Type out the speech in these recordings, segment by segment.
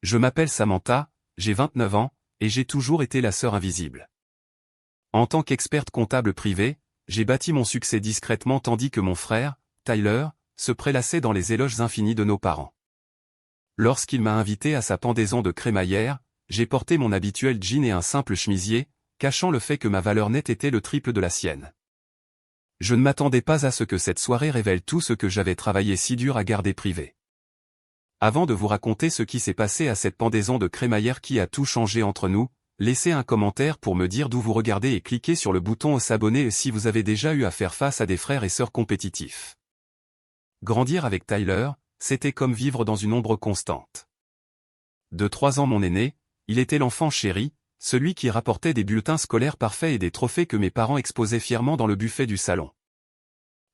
Je m'appelle Samantha, j'ai 29 ans, et j'ai toujours été la sœur invisible. En tant qu'experte comptable privée, j'ai bâti mon succès discrètement tandis que mon frère, Tyler, se prélassait dans les éloges infinis de nos parents. Lorsqu'il m'a invité à sa pendaison de crémaillère, j'ai porté mon habituel jean et un simple chemisier, cachant le fait que ma valeur nette était le triple de la sienne. Je ne m'attendais pas à ce que cette soirée révèle tout ce que j'avais travaillé si dur à garder privé. Avant de vous raconter ce qui s'est passé à cette pendaison de crémaillère qui a tout changé entre nous, laissez un commentaire pour me dire d'où vous regardez et cliquez sur le bouton s'abonner si vous avez déjà eu à faire face à des frères et sœurs compétitifs. Grandir avec Tyler, c'était comme vivre dans une ombre constante. De 3 ans mon aîné, il était l'enfant chéri, celui qui rapportait des bulletins scolaires parfaits et des trophées que mes parents exposaient fièrement dans le buffet du salon.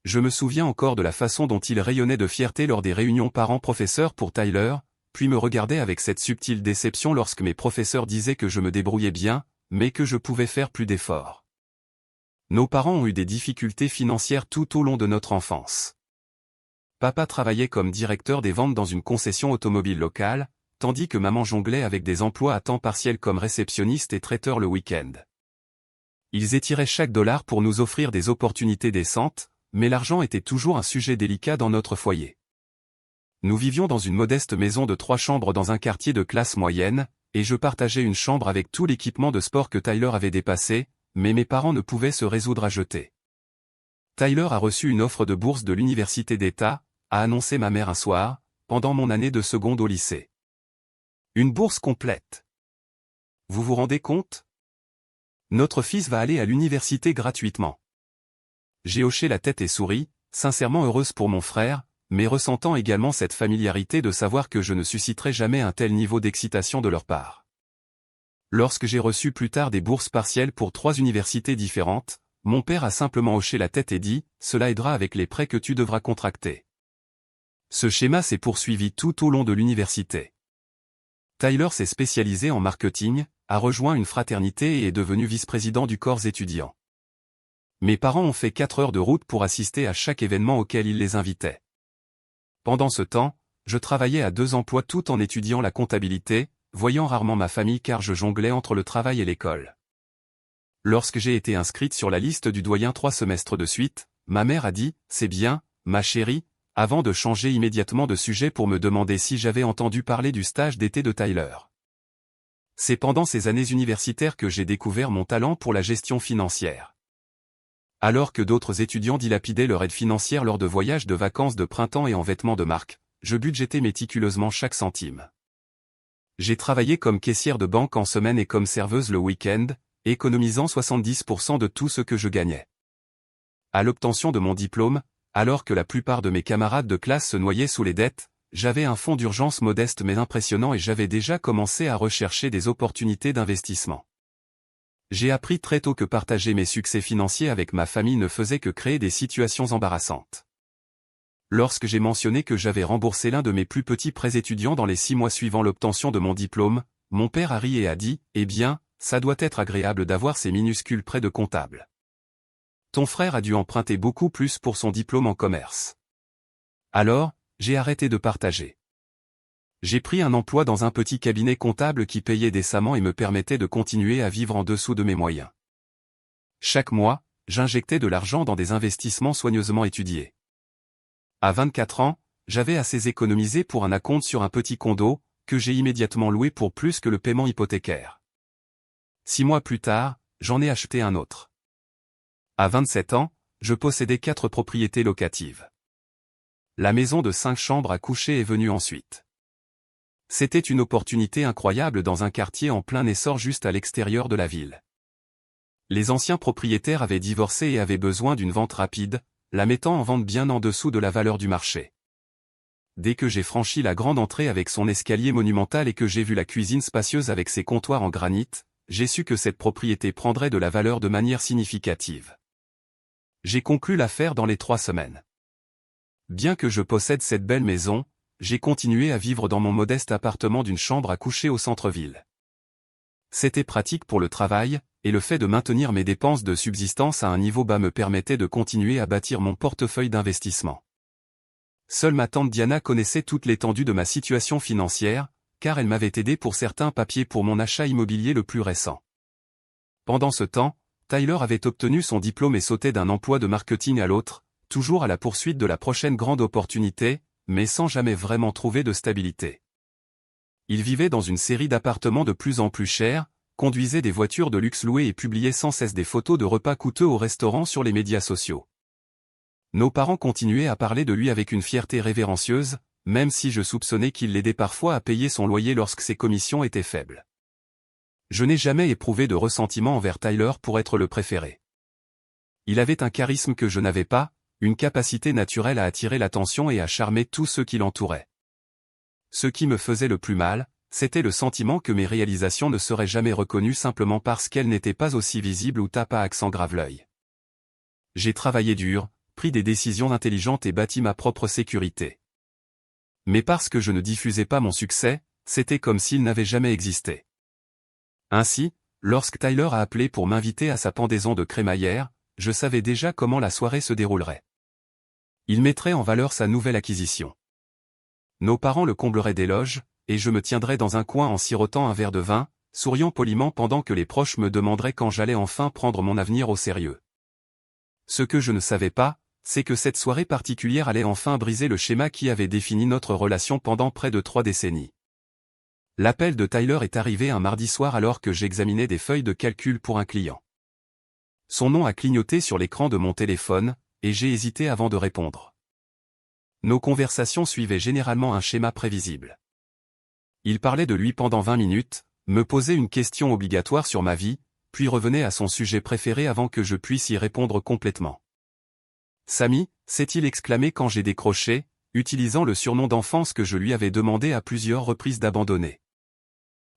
Je me souviens encore de la façon dont il rayonnait de fierté lors des réunions parents-professeurs pour Tyler, puis me regardait avec cette subtile déception lorsque mes professeurs disaient que je me débrouillais bien, mais que je pouvais faire plus d'efforts. Nos parents ont eu des difficultés financières tout au long de notre enfance. Papa travaillait comme directeur des ventes dans une concession automobile locale, tandis que maman jonglait avec des emplois à temps partiel comme réceptionniste et traiteur le week-end. Ils étiraient chaque dollar pour nous offrir des opportunités décentes, mais l'argent était toujours un sujet délicat dans notre foyer. Nous vivions dans une modeste maison de 3 chambres dans un quartier de classe moyenne, et je partageais une chambre avec tout l'équipement de sport que Tyler avait dépassé, mais mes parents ne pouvaient se résoudre à jeter. Tyler a reçu une offre de bourse de l'université d'État, a annoncé ma mère un soir, pendant mon année de seconde au lycée. Une bourse complète. Vous vous rendez compte? Notre fils va aller à l'université gratuitement. J'ai hoché la tête et souri, sincèrement heureuse pour mon frère, mais ressentant également cette familiarité de savoir que je ne susciterais jamais un tel niveau d'excitation de leur part. Lorsque j'ai reçu plus tard des bourses partielles pour 3 universités différentes, mon père a simplement hoché la tête et dit « Cela aidera avec les prêts que tu devras contracter ». Ce schéma s'est poursuivi tout au long de l'université. Tyler s'est spécialisé en marketing, a rejoint une fraternité et est devenu vice-président du corps étudiant. Mes parents ont fait 4 heures de route pour assister à chaque événement auquel ils les invitaient. Pendant ce temps, je travaillais à 2 emplois tout en étudiant la comptabilité, voyant rarement ma famille car je jonglais entre le travail et l'école. Lorsque j'ai été inscrite sur la liste du doyen 3 semestres de suite, ma mère a dit « C'est bien, ma chérie », avant de changer immédiatement de sujet pour me demander si j'avais entendu parler du stage d'été de Tyler. C'est pendant ces années universitaires que j'ai découvert mon talent pour la gestion financière. Alors que d'autres étudiants dilapidaient leur aide financière lors de voyages de vacances de printemps et en vêtements de marque, je budgétais méticuleusement chaque centime. J'ai travaillé comme caissière de banque en semaine et comme serveuse le week-end, économisant 70% de tout ce que je gagnais. À l'obtention de mon diplôme, alors que la plupart de mes camarades de classe se noyaient sous les dettes, j'avais un fonds d'urgence modeste mais impressionnant et j'avais déjà commencé à rechercher des opportunités d'investissement. J'ai appris très tôt que partager mes succès financiers avec ma famille ne faisait que créer des situations embarrassantes. Lorsque j'ai mentionné que j'avais remboursé l'un de mes plus petits prêts étudiants dans les 6 mois suivant l'obtention de mon diplôme, mon père a ri et a dit « Eh bien, ça doit être agréable d'avoir ces minuscules prêts de comptable. Ton frère a dû emprunter beaucoup plus pour son diplôme en commerce. » Alors, j'ai arrêté de partager. J'ai pris un emploi dans un petit cabinet comptable qui payait décemment et me permettait de continuer à vivre en dessous de mes moyens. Chaque mois, j'injectais de l'argent dans des investissements soigneusement étudiés. À 24 ans, j'avais assez économisé pour un acompte sur un petit condo, que j'ai immédiatement loué pour plus que le paiement hypothécaire. 6 mois plus tard, j'en ai acheté un autre. À 27 ans, je possédais 4 propriétés locatives. La maison de 5 chambres à coucher est venue ensuite. C'était une opportunité incroyable dans un quartier en plein essor juste à l'extérieur de la ville. Les anciens propriétaires avaient divorcé et avaient besoin d'une vente rapide, la mettant en vente bien en dessous de la valeur du marché. Dès que j'ai franchi la grande entrée avec son escalier monumental et que j'ai vu la cuisine spacieuse avec ses comptoirs en granit, j'ai su que cette propriété prendrait de la valeur de manière significative. J'ai conclu l'affaire dans les 3 semaines. Bien que je possède cette belle maison, j'ai continué à vivre dans mon modeste appartement d'une chambre à coucher au centre-ville. C'était pratique pour le travail, et le fait de maintenir mes dépenses de subsistance à un niveau bas me permettait de continuer à bâtir mon portefeuille d'investissement. Seule ma tante Diana connaissait toute l'étendue de ma situation financière, car elle m'avait aidé pour certains papiers pour mon achat immobilier le plus récent. Pendant ce temps, Tyler avait obtenu son diplôme et sautait d'un emploi de marketing à l'autre, toujours à la poursuite de la prochaine grande opportunité, mais sans jamais vraiment trouver de stabilité. Il vivait dans une série d'appartements de plus en plus chers, conduisait des voitures de luxe louées et publiait sans cesse des photos de repas coûteux au restaurant sur les médias sociaux. Nos parents continuaient à parler de lui avec une fierté révérencieuse, même si je soupçonnais qu'il l'aidait parfois à payer son loyer lorsque ses commissions étaient faibles. Je n'ai jamais éprouvé de ressentiment envers Tyler pour être le préféré. Il avait un charisme que je n'avais pas, une capacité naturelle à attirer l'attention et à charmer tous ceux qui l'entouraient. Ce qui me faisait le plus mal, c'était le sentiment que mes réalisations ne seraient jamais reconnues simplement parce qu'elles n'étaient pas aussi visibles ou tape à accent grave l'œil. J'ai travaillé dur, pris des décisions intelligentes et bâti ma propre sécurité. Mais parce que je ne diffusais pas mon succès, c'était comme s'il n'avait jamais existé. Ainsi, lorsque Tyler a appelé pour m'inviter à sa pendaison de crémaillère, je savais déjà comment la soirée se déroulerait. Il mettrait en valeur sa nouvelle acquisition. Nos parents le combleraient d'éloges, et je me tiendrais dans un coin en sirotant un verre de vin, souriant poliment pendant que les proches me demanderaient quand j'allais enfin prendre mon avenir au sérieux. Ce que je ne savais pas, c'est que cette soirée particulière allait enfin briser le schéma qui avait défini notre relation pendant près de 3 décennies. L'appel de Tyler est arrivé un mardi soir alors que j'examinais des feuilles de calcul pour un client. Son nom a clignoté sur l'écran de mon téléphone, et j'ai hésité avant de répondre. Nos conversations suivaient généralement un schéma prévisible. Il parlait de lui pendant 20 minutes, me posait une question obligatoire sur ma vie, puis revenait à son sujet préféré avant que je puisse y répondre complètement. Sammy, s'est-il exclamé quand j'ai décroché, utilisant le surnom d'enfance que je lui avais demandé à plusieurs reprises d'abandonner.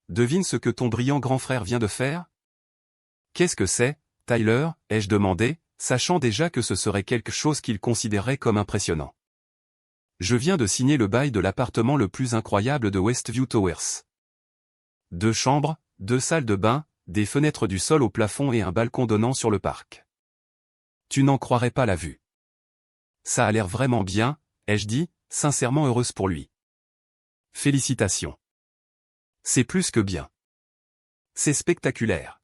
Devine ce que ton brillant grand frère vient de faire? Qu'est-ce que c'est, Tyler, ai-je demandé, sachant déjà que ce serait quelque chose qu'il considérait comme impressionnant. Je viens de signer le bail de l'appartement le plus incroyable de Westview Towers. 2 chambres, 2 salles de bain, des fenêtres du sol au plafond et un balcon donnant sur le parc. Tu n'en croirais pas la vue. Ça a l'air vraiment bien, ai-je dit, sincèrement heureuse pour lui. Félicitations. C'est plus que bien. C'est spectaculaire.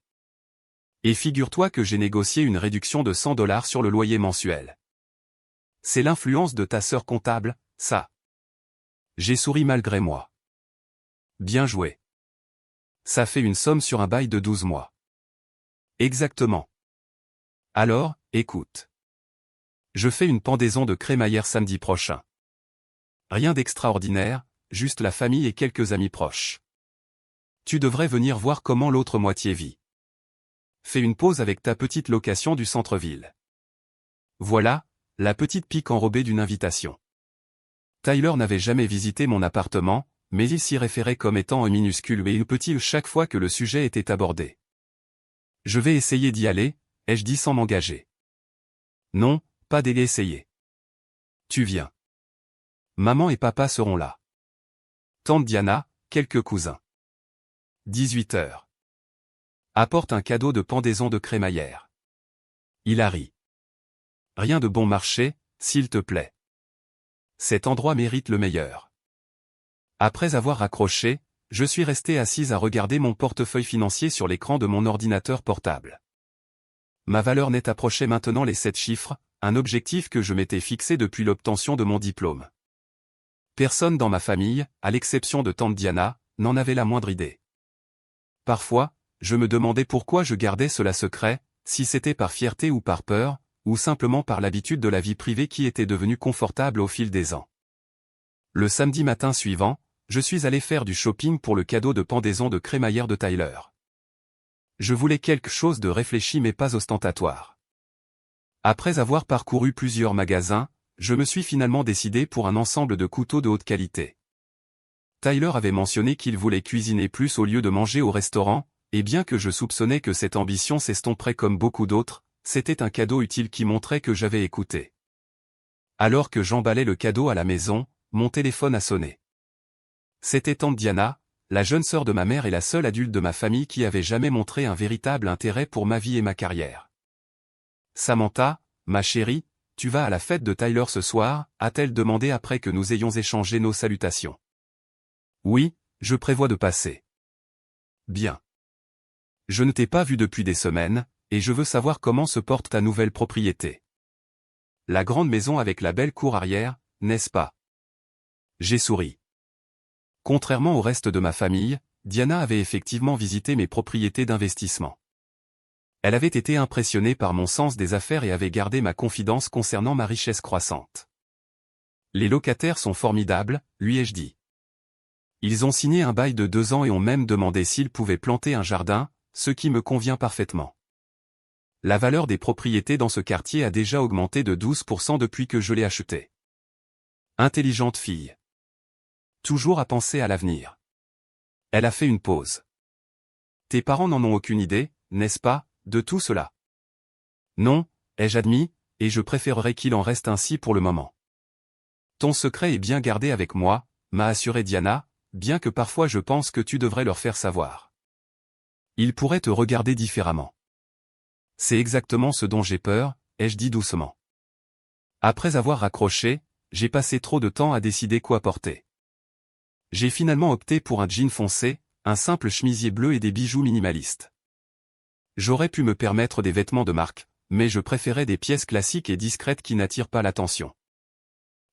Et figure-toi que j'ai négocié une réduction de $100 sur le loyer mensuel. C'est l'influence de ta sœur comptable, ça. J'ai souri malgré moi. Bien joué. Ça fait une somme sur un bail de 12 mois. Exactement. Alors, écoute. Je fais une pendaison de crémaillère samedi prochain. Rien d'extraordinaire, juste la famille et quelques amis proches. Tu devrais venir voir comment l'autre moitié vit. Fais une pause avec ta petite location du centre-ville. Voilà, la petite pique enrobée d'une invitation. Tyler n'avait jamais visité mon appartement, mais il s'y référait comme étant un minuscule et un petit chaque fois que le sujet était abordé. Je vais essayer d'y aller, ai-je dit sans m'engager. Non, pas d'essayer. Tu viens. Maman et papa seront là. Tante Diana, quelques cousins. 18h. Apporte un cadeau de pendaison de crémaillère. Il a ri. Rien de bon marché, s'il te plaît. Cet endroit mérite le meilleur. Après avoir raccroché, je suis resté assise à regarder mon portefeuille financier sur l'écran de mon ordinateur portable. Ma valeur nette approchait maintenant les 7 chiffres, un objectif que je m'étais fixé depuis l'obtention de mon diplôme. Personne dans ma famille, à l'exception de tante Diana, n'en avait la moindre idée. Parfois, je me demandais pourquoi je gardais cela secret, si c'était par fierté ou par peur, ou simplement par l'habitude de la vie privée qui était devenue confortable au fil des ans. Le samedi matin suivant, je suis allé faire du shopping pour le cadeau de pendaison de crémaillère de Tyler. Je voulais quelque chose de réfléchi mais pas ostentatoire. Après avoir parcouru plusieurs magasins, je me suis finalement décidé pour un ensemble de couteaux de haute qualité. Tyler avait mentionné qu'il voulait cuisiner plus au lieu de manger au restaurant, et bien que je soupçonnais que cette ambition s'estomperait comme beaucoup d'autres, c'était un cadeau utile qui montrait que j'avais écouté. Alors que j'emballais le cadeau à la maison, mon téléphone a sonné. C'était tante Diana, la jeune sœur de ma mère et la seule adulte de ma famille qui avait jamais montré un véritable intérêt pour ma vie et ma carrière. Samantha, ma chérie, tu vas à la fête de Tyler ce soir, a-t-elle demandé après que nous ayons échangé nos salutations. Oui, je prévois de passer. Bien. Je ne t'ai pas vu depuis des semaines, et je veux savoir comment se porte ta nouvelle propriété. La grande maison avec la belle cour arrière, n'est-ce pas? J'ai souri. Contrairement au reste de ma famille, Diana avait effectivement visité mes propriétés d'investissement. Elle avait été impressionnée par mon sens des affaires et avait gardé ma confidence concernant ma richesse croissante. Les locataires sont formidables, lui ai-je dit. Ils ont signé un bail de 2 ans et ont même demandé s'ils pouvaient planter un jardin, ce qui me convient parfaitement. La valeur des propriétés dans ce quartier a déjà augmenté de 12% depuis que je l'ai acheté. Intelligente fille. Toujours à penser à l'avenir. Elle a fait une pause. Tes parents n'en ont aucune idée, n'est-ce pas, de tout cela? Non, ai-je admis, et je préférerais qu'il en reste ainsi pour le moment. Ton secret est bien gardé avec moi, m'a assuré Diana, bien que parfois je pense que tu devrais leur faire savoir. Ils pourraient te regarder différemment. C'est exactement ce dont j'ai peur, ai-je dit doucement. Après avoir raccroché, j'ai passé trop de temps à décider quoi porter. J'ai finalement opté pour un jean foncé, un simple chemisier bleu et des bijoux minimalistes. J'aurais pu me permettre des vêtements de marque, mais je préférais des pièces classiques et discrètes qui n'attirent pas l'attention.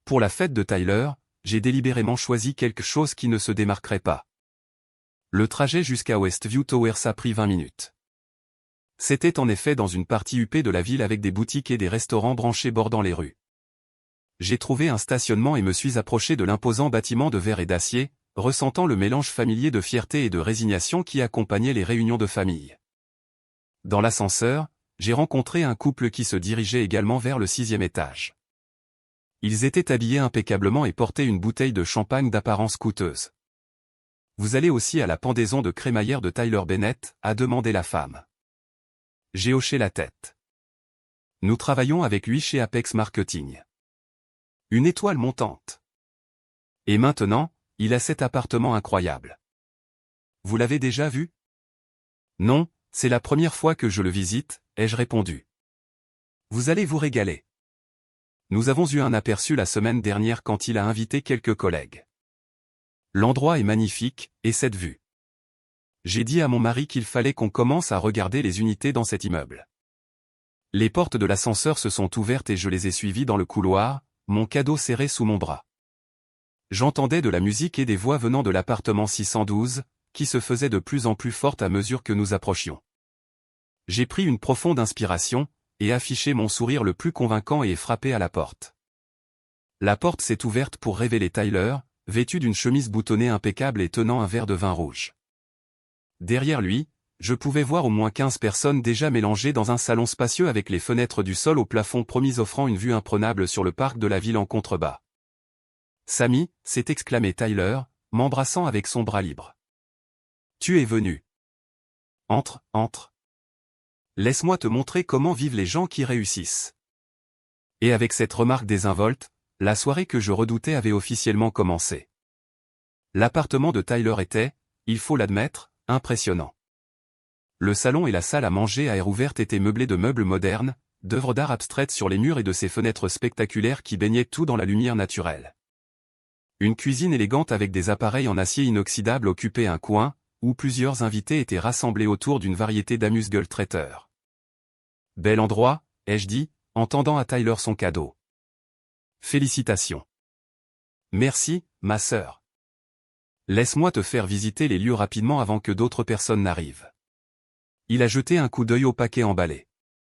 Pour la fête de Tyler, j'ai délibérément choisi quelque chose qui ne se démarquerait pas. Le trajet jusqu'à Westview Towers a pris 20 minutes. C'était en effet dans une partie huppée de la ville avec des boutiques et des restaurants branchés bordant les rues. J'ai trouvé un stationnement et me suis approché de l'imposant bâtiment de verre et d'acier, ressentant le mélange familier de fierté et de résignation qui accompagnait les réunions de famille. Dans l'ascenseur, j'ai rencontré un couple qui se dirigeait également vers le 6e étage. Ils étaient habillés impeccablement et portaient une bouteille de champagne d'apparence coûteuse. « Vous allez aussi à la pendaison de crémaillère de Tyler Bennett ?» a demandé la femme. J'ai hoché la tête. Nous travaillons avec lui chez Apex Marketing. Une étoile montante. Et maintenant, il a cet appartement incroyable. Vous l'avez déjà vu? Non, c'est la première fois que je le visite, ai-je répondu. Vous allez vous régaler. Nous avons eu un aperçu la semaine dernière quand il a invité quelques collègues. L'endroit est magnifique, et cette vue. J'ai dit à mon mari qu'il fallait qu'on commence à regarder les unités dans cet immeuble. Les portes de l'ascenseur se sont ouvertes et je les ai suivies dans le couloir, mon cadeau serré sous mon bras. J'entendais de la musique et des voix venant de l'appartement 612, qui se faisaient de plus en plus fortes à mesure que nous approchions. J'ai pris une profonde inspiration, et affiché mon sourire le plus convaincant et ai frappé à la porte. La porte s'est ouverte pour révéler Tyler, vêtu d'une chemise boutonnée impeccable et tenant un verre de vin rouge. Derrière lui, je pouvais voir au moins 15 personnes déjà mélangées dans un salon spacieux avec les fenêtres du sol au plafond promis offrant une vue imprenable sur le parc de la ville en contrebas. « Sammy » s'est exclamé Tyler, m'embrassant avec son bras libre. « Tu es venu. Entre, entre. Laisse-moi te montrer comment vivent les gens qui réussissent. » Et avec cette remarque désinvolte, la soirée que je redoutais avait officiellement commencé. L'appartement de Tyler était, il faut l'admettre, impressionnant. Le salon et la salle à manger à air ouvert étaient meublés de meubles modernes, d'œuvres d'art abstraites sur les murs et de ces fenêtres spectaculaires qui baignaient tout dans la lumière naturelle. Une cuisine élégante avec des appareils en acier inoxydable occupait un coin, où plusieurs invités étaient rassemblés autour d'une variété d'amuse-gueules traiteurs. « Bel endroit », ai-je dit, en tendant à Tyler son cadeau. « Félicitations. »« Merci, ma sœur. Laisse-moi te faire visiter les lieux rapidement avant que d'autres personnes n'arrivent. » Il a jeté un coup d'œil au paquet emballé.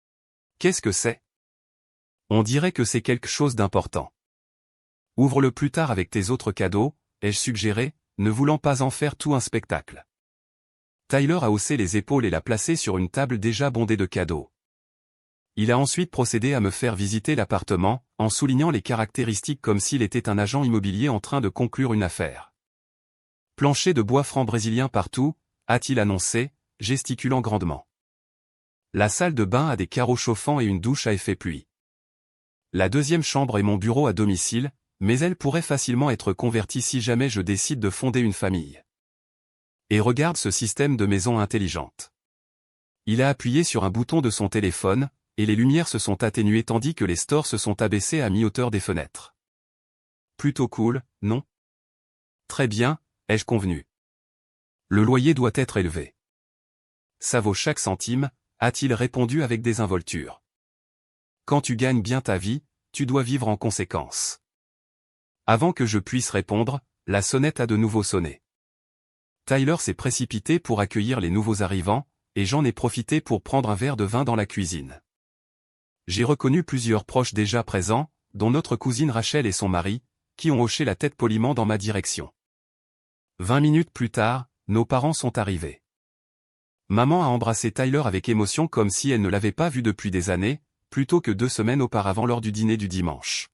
« Qu'est-ce que c'est? » On dirait que c'est quelque chose d'important. « Ouvre-le plus tard avec tes autres cadeaux, » ai-je suggéré, ne voulant pas en faire tout un spectacle. Tyler a haussé les épaules et l'a placé sur une table déjà bondée de cadeaux. Il a ensuite procédé à me faire visiter l'appartement, en soulignant les caractéristiques comme s'il était un agent immobilier en train de conclure une affaire. Plancher de bois franc brésilien partout, a-t-il annoncé, gesticulant grandement. La salle de bain a des carreaux chauffants et une douche à effet pluie. La deuxième chambre est mon bureau à domicile, mais elle pourrait facilement être convertie si jamais je décide de fonder une famille. Et regarde ce système de maison intelligente. Il a appuyé sur un bouton de son téléphone, et les lumières se sont atténuées tandis que les stores se sont abaissés à mi-hauteur des fenêtres. Plutôt cool, non? Très bien, ai-je convenu. Le loyer doit être élevé. Ça vaut chaque centime, a-t-il répondu avec désinvolture. Quand tu gagnes bien ta vie, tu dois vivre en conséquence. Avant que je puisse répondre, la sonnette a de nouveau sonné. Tyler s'est précipité pour accueillir les nouveaux arrivants, et j'en ai profité pour prendre un verre de vin dans la cuisine. J'ai reconnu plusieurs proches déjà présents, dont notre cousine Rachel et son mari, qui ont hoché la tête poliment dans ma direction. 20 minutes plus tard, nos parents sont arrivés. Maman a embrassé Tyler avec émotion comme si elle ne l'avait pas vu depuis des années, plutôt que 2 semaines auparavant lors du dîner du dimanche.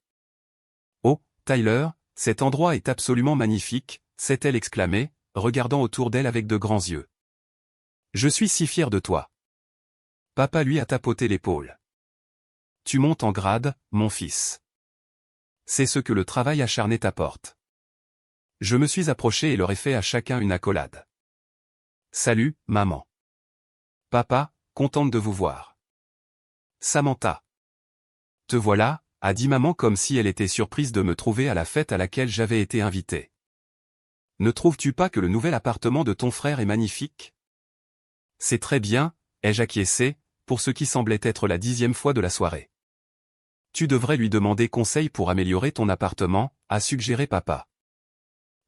« Oh, Tyler, cet endroit est absolument magnifique », s'est-elle exclamée, regardant autour d'elle avec de grands yeux. « Je suis si fier de toi. » Papa lui a tapoté l'épaule. « Tu montes en grade, mon fils. C'est ce que le travail acharné t'apporte. » Je me suis approché et leur ai fait à chacun une accolade. « Salut, maman. »« Papa, contente de vous voir. »« Samantha. »« Te voilà », a dit maman comme si elle était surprise de me trouver à la fête à laquelle j'avais été invité. « Ne trouves-tu pas que le nouvel appartement de ton frère est magnifique ? » « C'est très bien, » ai-je acquiescé, pour ce qui semblait être la 10e fois de la soirée. « Tu devrais lui demander conseil pour améliorer ton appartement, » a suggéré papa.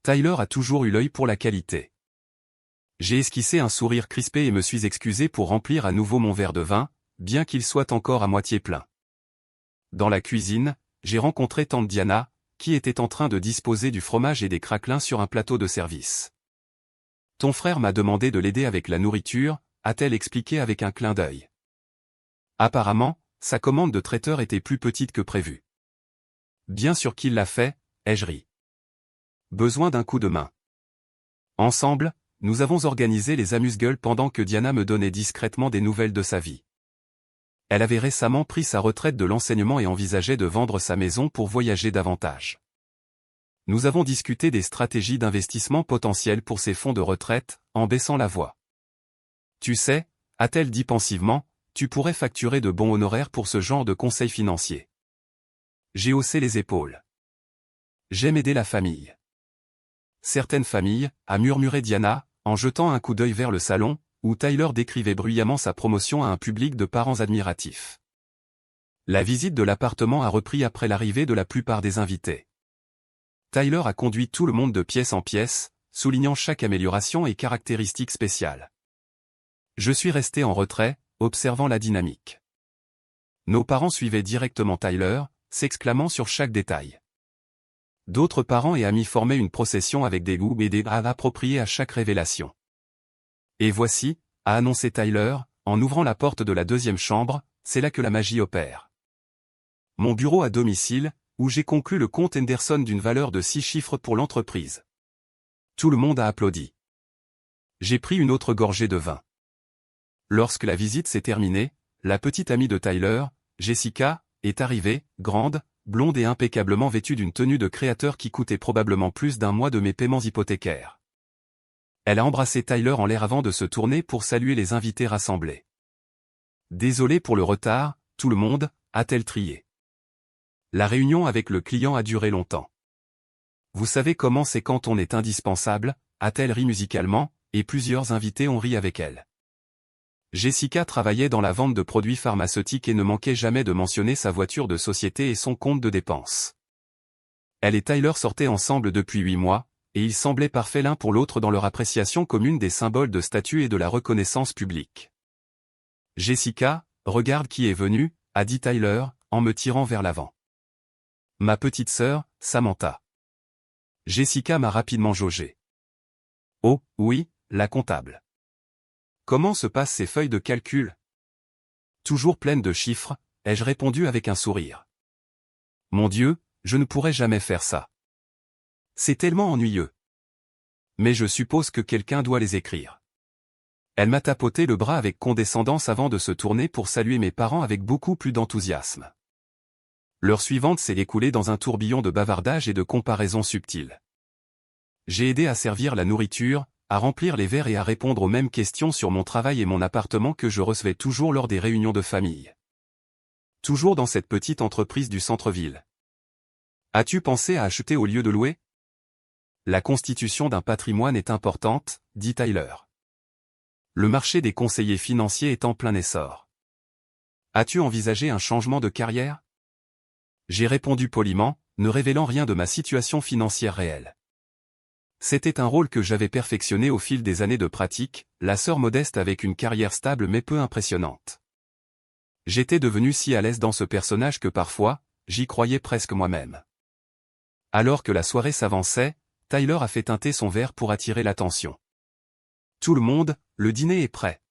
Tyler a toujours eu l'œil pour la qualité. J'ai esquissé un sourire crispé et me suis excusé pour remplir à nouveau mon verre de vin, bien qu'il soit encore à moitié plein. Dans la cuisine, j'ai rencontré tante Diana, qui était en train de disposer du fromage et des craquelins sur un plateau de service. « Ton frère m'a demandé de l'aider avec la nourriture », a-t-elle expliqué avec un clin d'œil. Apparemment, sa commande de traiteur était plus petite que prévu. Bien sûr qu'il l'a fait, ai-je ri. Besoin d'un coup de main. Ensemble, nous avons organisé les amuse-gueules pendant que Diana me donnait discrètement des nouvelles de sa vie. Elle avait récemment pris sa retraite de l'enseignement et envisageait de vendre sa maison pour voyager davantage. Nous avons discuté des stratégies d'investissement potentielles pour ses fonds de retraite, en baissant la voix. Tu sais, a-t-elle dit pensivement, tu pourrais facturer de bons honoraires pour ce genre de conseils financiers. J'ai haussé les épaules. J'aime aider la famille. Certaines familles, a murmuré Diana, en jetant un coup d'œil vers le salon, où Tyler décrivait bruyamment sa promotion à un public de parents admiratifs. La visite de l'appartement a repris après l'arrivée de la plupart des invités. Tyler a conduit tout le monde de pièce en pièce, soulignant chaque amélioration et caractéristique spéciale. Je suis resté en retrait, observant la dynamique. Nos parents suivaient directement Tyler, s'exclamant sur chaque détail. D'autres parents et amis formaient une procession avec des goûts et des braves appropriés à chaque révélation. Et voici, a annoncé Tyler, en ouvrant la porte de la 2e chambre, c'est là que la magie opère. Mon bureau à domicile, où j'ai conclu le compte Henderson d'une valeur de 6 chiffres pour l'entreprise. Tout le monde a applaudi. J'ai pris une autre gorgée de vin. Lorsque la visite s'est terminée, la petite amie de Tyler, Jessica, est arrivée, grande, blonde et impeccablement vêtue d'une tenue de créateur qui coûtait probablement plus d'un mois de mes paiements hypothécaires. Elle a embrassé Tyler en l'air avant de se tourner pour saluer les invités rassemblés. « Désolé pour le retard, tout le monde », a-t-elle trié. La réunion avec le client a duré longtemps. « Vous savez comment c'est quand on est indispensable », a-t-elle ri musicalement, et plusieurs invités ont ri avec elle. Jessica travaillait dans la vente de produits pharmaceutiques et ne manquait jamais de mentionner sa voiture de société et son compte de dépenses. Elle et Tyler sortaient ensemble depuis 8 mois, et ils semblaient parfaits l'un pour l'autre dans leur appréciation commune des symboles de statut et de la reconnaissance publique. « Jessica, regarde qui est venu », a dit Tyler, en me tirant vers l'avant. « Ma petite sœur, Samantha. » Jessica m'a rapidement jaugé. « Oh, oui, la comptable. Comment se passent ces feuilles de calcul ? » Toujours pleines de chiffres, ai-je répondu avec un sourire. « Mon Dieu, je ne pourrais jamais faire ça. C'est tellement ennuyeux. Mais je suppose que quelqu'un doit les écrire. » Elle m'a tapoté le bras avec condescendance avant de se tourner pour saluer mes parents avec beaucoup plus d'enthousiasme. L'heure suivante s'est écoulée dans un tourbillon de bavardage et de comparaisons subtiles. J'ai aidé à servir la nourriture, à remplir les verres et à répondre aux mêmes questions sur mon travail et mon appartement que je recevais toujours lors des réunions de famille. Toujours dans cette petite entreprise du centre-ville. As-tu pensé à acheter au lieu de louer ? La constitution d'un patrimoine est importante, dit Tyler. Le marché des conseillers financiers est en plein essor. As-tu envisagé un changement de carrière? J'ai répondu poliment, ne révélant rien de ma situation financière réelle. C'était un rôle que j'avais perfectionné au fil des années de pratique, la sœur modeste avec une carrière stable mais peu impressionnante. J'étais devenu si à l'aise dans ce personnage que parfois, j'y croyais presque moi-même. Alors que la soirée s'avançait, Tyler a fait teinter son verre pour attirer l'attention. Tout le monde, le dîner est prêt.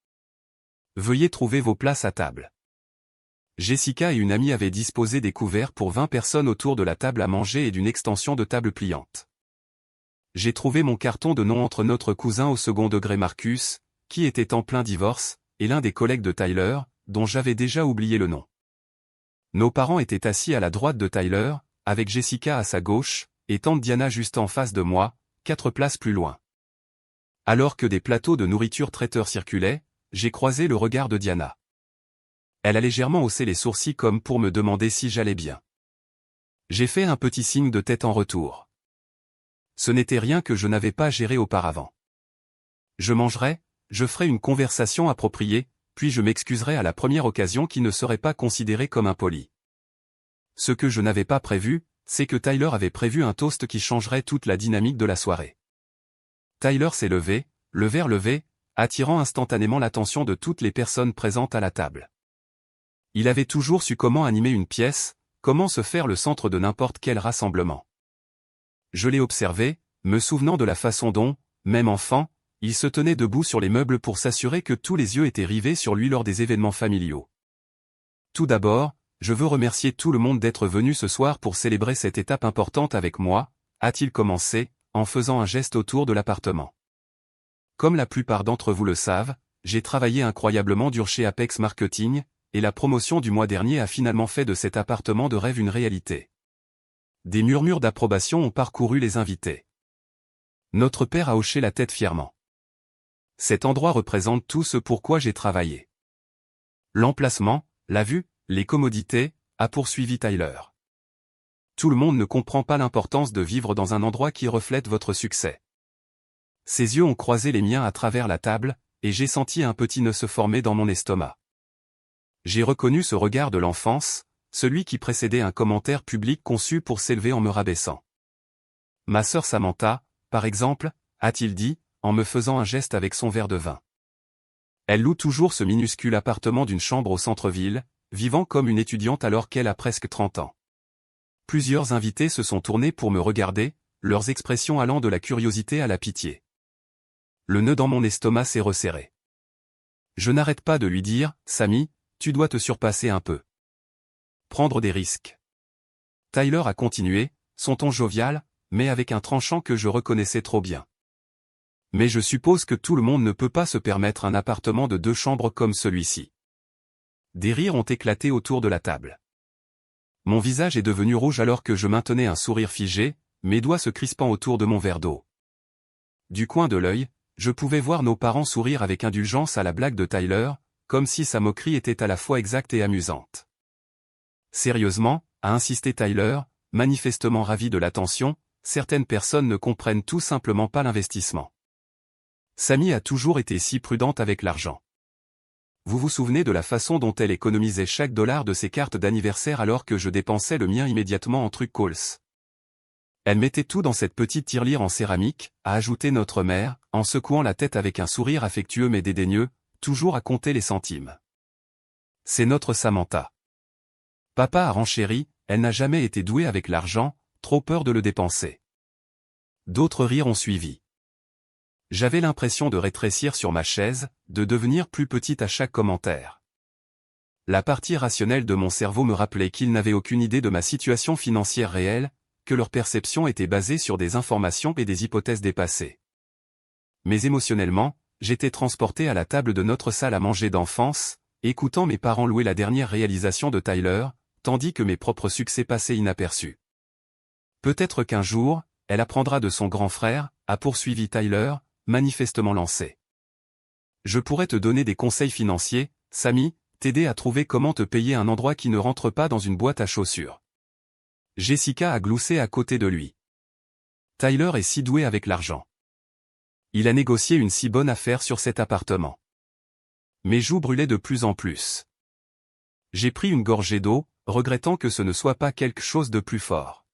Veuillez trouver vos places à table. Jessica et une amie avaient disposé des couverts pour 20 personnes autour de la table à manger et d'une extension de table pliante. J'ai trouvé mon carton de nom entre notre cousin au second degré Marcus, qui était en plein divorce, et l'un des collègues de Tyler, dont j'avais déjà oublié le nom. Nos parents étaient assis à la droite de Tyler, avec Jessica à sa gauche, et tante Diana juste en face de moi, 4 places plus loin. Alors que des plateaux de nourriture traiteur circulaient, j'ai croisé le regard de Diana. Elle a légèrement haussé les sourcils comme pour me demander si j'allais bien. J'ai fait un petit signe de tête en retour. Ce n'était rien que je n'avais pas géré auparavant. Je mangerai, je ferai une conversation appropriée, puis je m'excuserai à la première occasion qui ne serait pas considérée comme impoli. Ce que je n'avais pas prévu, c'est que Tyler avait prévu un toast qui changerait toute la dynamique de la soirée. Tyler s'est levé, le verre levé, attirant instantanément l'attention de toutes les personnes présentes à la table. Il avait toujours su comment animer une pièce, comment se faire le centre de n'importe quel rassemblement. Je l'ai observé, me souvenant de la façon dont, même enfant, il se tenait debout sur les meubles pour s'assurer que tous les yeux étaient rivés sur lui lors des événements familiaux. Tout d'abord, je veux remercier tout le monde d'être venu ce soir pour célébrer cette étape importante avec moi, a-t-il commencé, en faisant un geste autour de l'appartement. Comme la plupart d'entre vous le savent, j'ai travaillé incroyablement dur chez Apex Marketing, et la promotion du mois dernier a finalement fait de cet appartement de rêve une réalité. Des murmures d'approbation ont parcouru les invités. Notre père a hoché la tête fièrement. Cet endroit représente tout ce pourquoi j'ai travaillé. L'emplacement, la vue, les commodités, a poursuivi Tyler. Tout le monde ne comprend pas l'importance de vivre dans un endroit qui reflète votre succès. Ses yeux ont croisé les miens à travers la table, et j'ai senti un petit nœud se former dans mon estomac. J'ai reconnu ce regard de l'enfance, celui qui précédait un commentaire public conçu pour s'élever en me rabaissant. Ma sœur Samantha, par exemple, a-t-il dit, en me faisant un geste avec son verre de vin. Elle loue toujours ce minuscule appartement d'une chambre au centre-ville, vivant comme une étudiante alors qu'elle a presque 30 ans. Plusieurs invités se sont tournés pour me regarder, leurs expressions allant de la curiosité à la pitié. Le nœud dans mon estomac s'est resserré. Je n'arrête pas de lui dire, Sammy, tu dois te surpasser un peu. Prendre des risques. Tyler a continué, son ton jovial, mais avec un tranchant que je reconnaissais trop bien. Mais je suppose que tout le monde ne peut pas se permettre un appartement de 2 chambres comme celui-ci. Des rires ont éclaté autour de la table. Mon visage est devenu rouge alors que je maintenais un sourire figé, mes doigts se crispant autour de mon verre d'eau. Du coin de l'œil, je pouvais voir nos parents sourire avec indulgence à la blague de Tyler, comme si sa moquerie était à la fois exacte et amusante. Sérieusement, a insisté Tyler, manifestement ravi de l'attention, certaines personnes ne comprennent tout simplement pas l'investissement. Sammy a toujours été si prudente avec l'argent. Vous vous souvenez de la façon dont elle économisait chaque dollar de ses cartes d'anniversaire alors que je dépensais le mien immédiatement en trucs Coles. Elle mettait tout dans cette petite tirelire en céramique, a ajouté notre mère, en secouant la tête avec un sourire affectueux mais dédaigneux, toujours à compter les centimes. C'est notre Samantha. Papa a renchéri, elle n'a jamais été douée avec l'argent, trop peur de le dépenser. D'autres rires ont suivi. J'avais l'impression de rétrécir sur ma chaise, de devenir plus petite à chaque commentaire. La partie rationnelle de mon cerveau me rappelait qu'ils n'avaient aucune idée de ma situation financière réelle, que leur perception était basée sur des informations et des hypothèses dépassées. Mais émotionnellement, j'étais transporté à la table de notre salle à manger d'enfance, écoutant mes parents louer la dernière réalisation de Tyler, tandis que mes propres succès passaient inaperçus. Peut-être qu'un jour, elle apprendra de son grand frère, a poursuivi Tyler, manifestement lancé. Je pourrais te donner des conseils financiers, Sammy, t'aider à trouver comment te payer un endroit qui ne rentre pas dans une boîte à chaussures. Jessica a gloussé à côté de lui. Tyler est si doué avec l'argent. Il a négocié une si bonne affaire sur cet appartement. Mes joues brûlaient de plus en plus. J'ai pris une gorgée d'eau, regrettant que ce ne soit pas quelque chose de plus fort.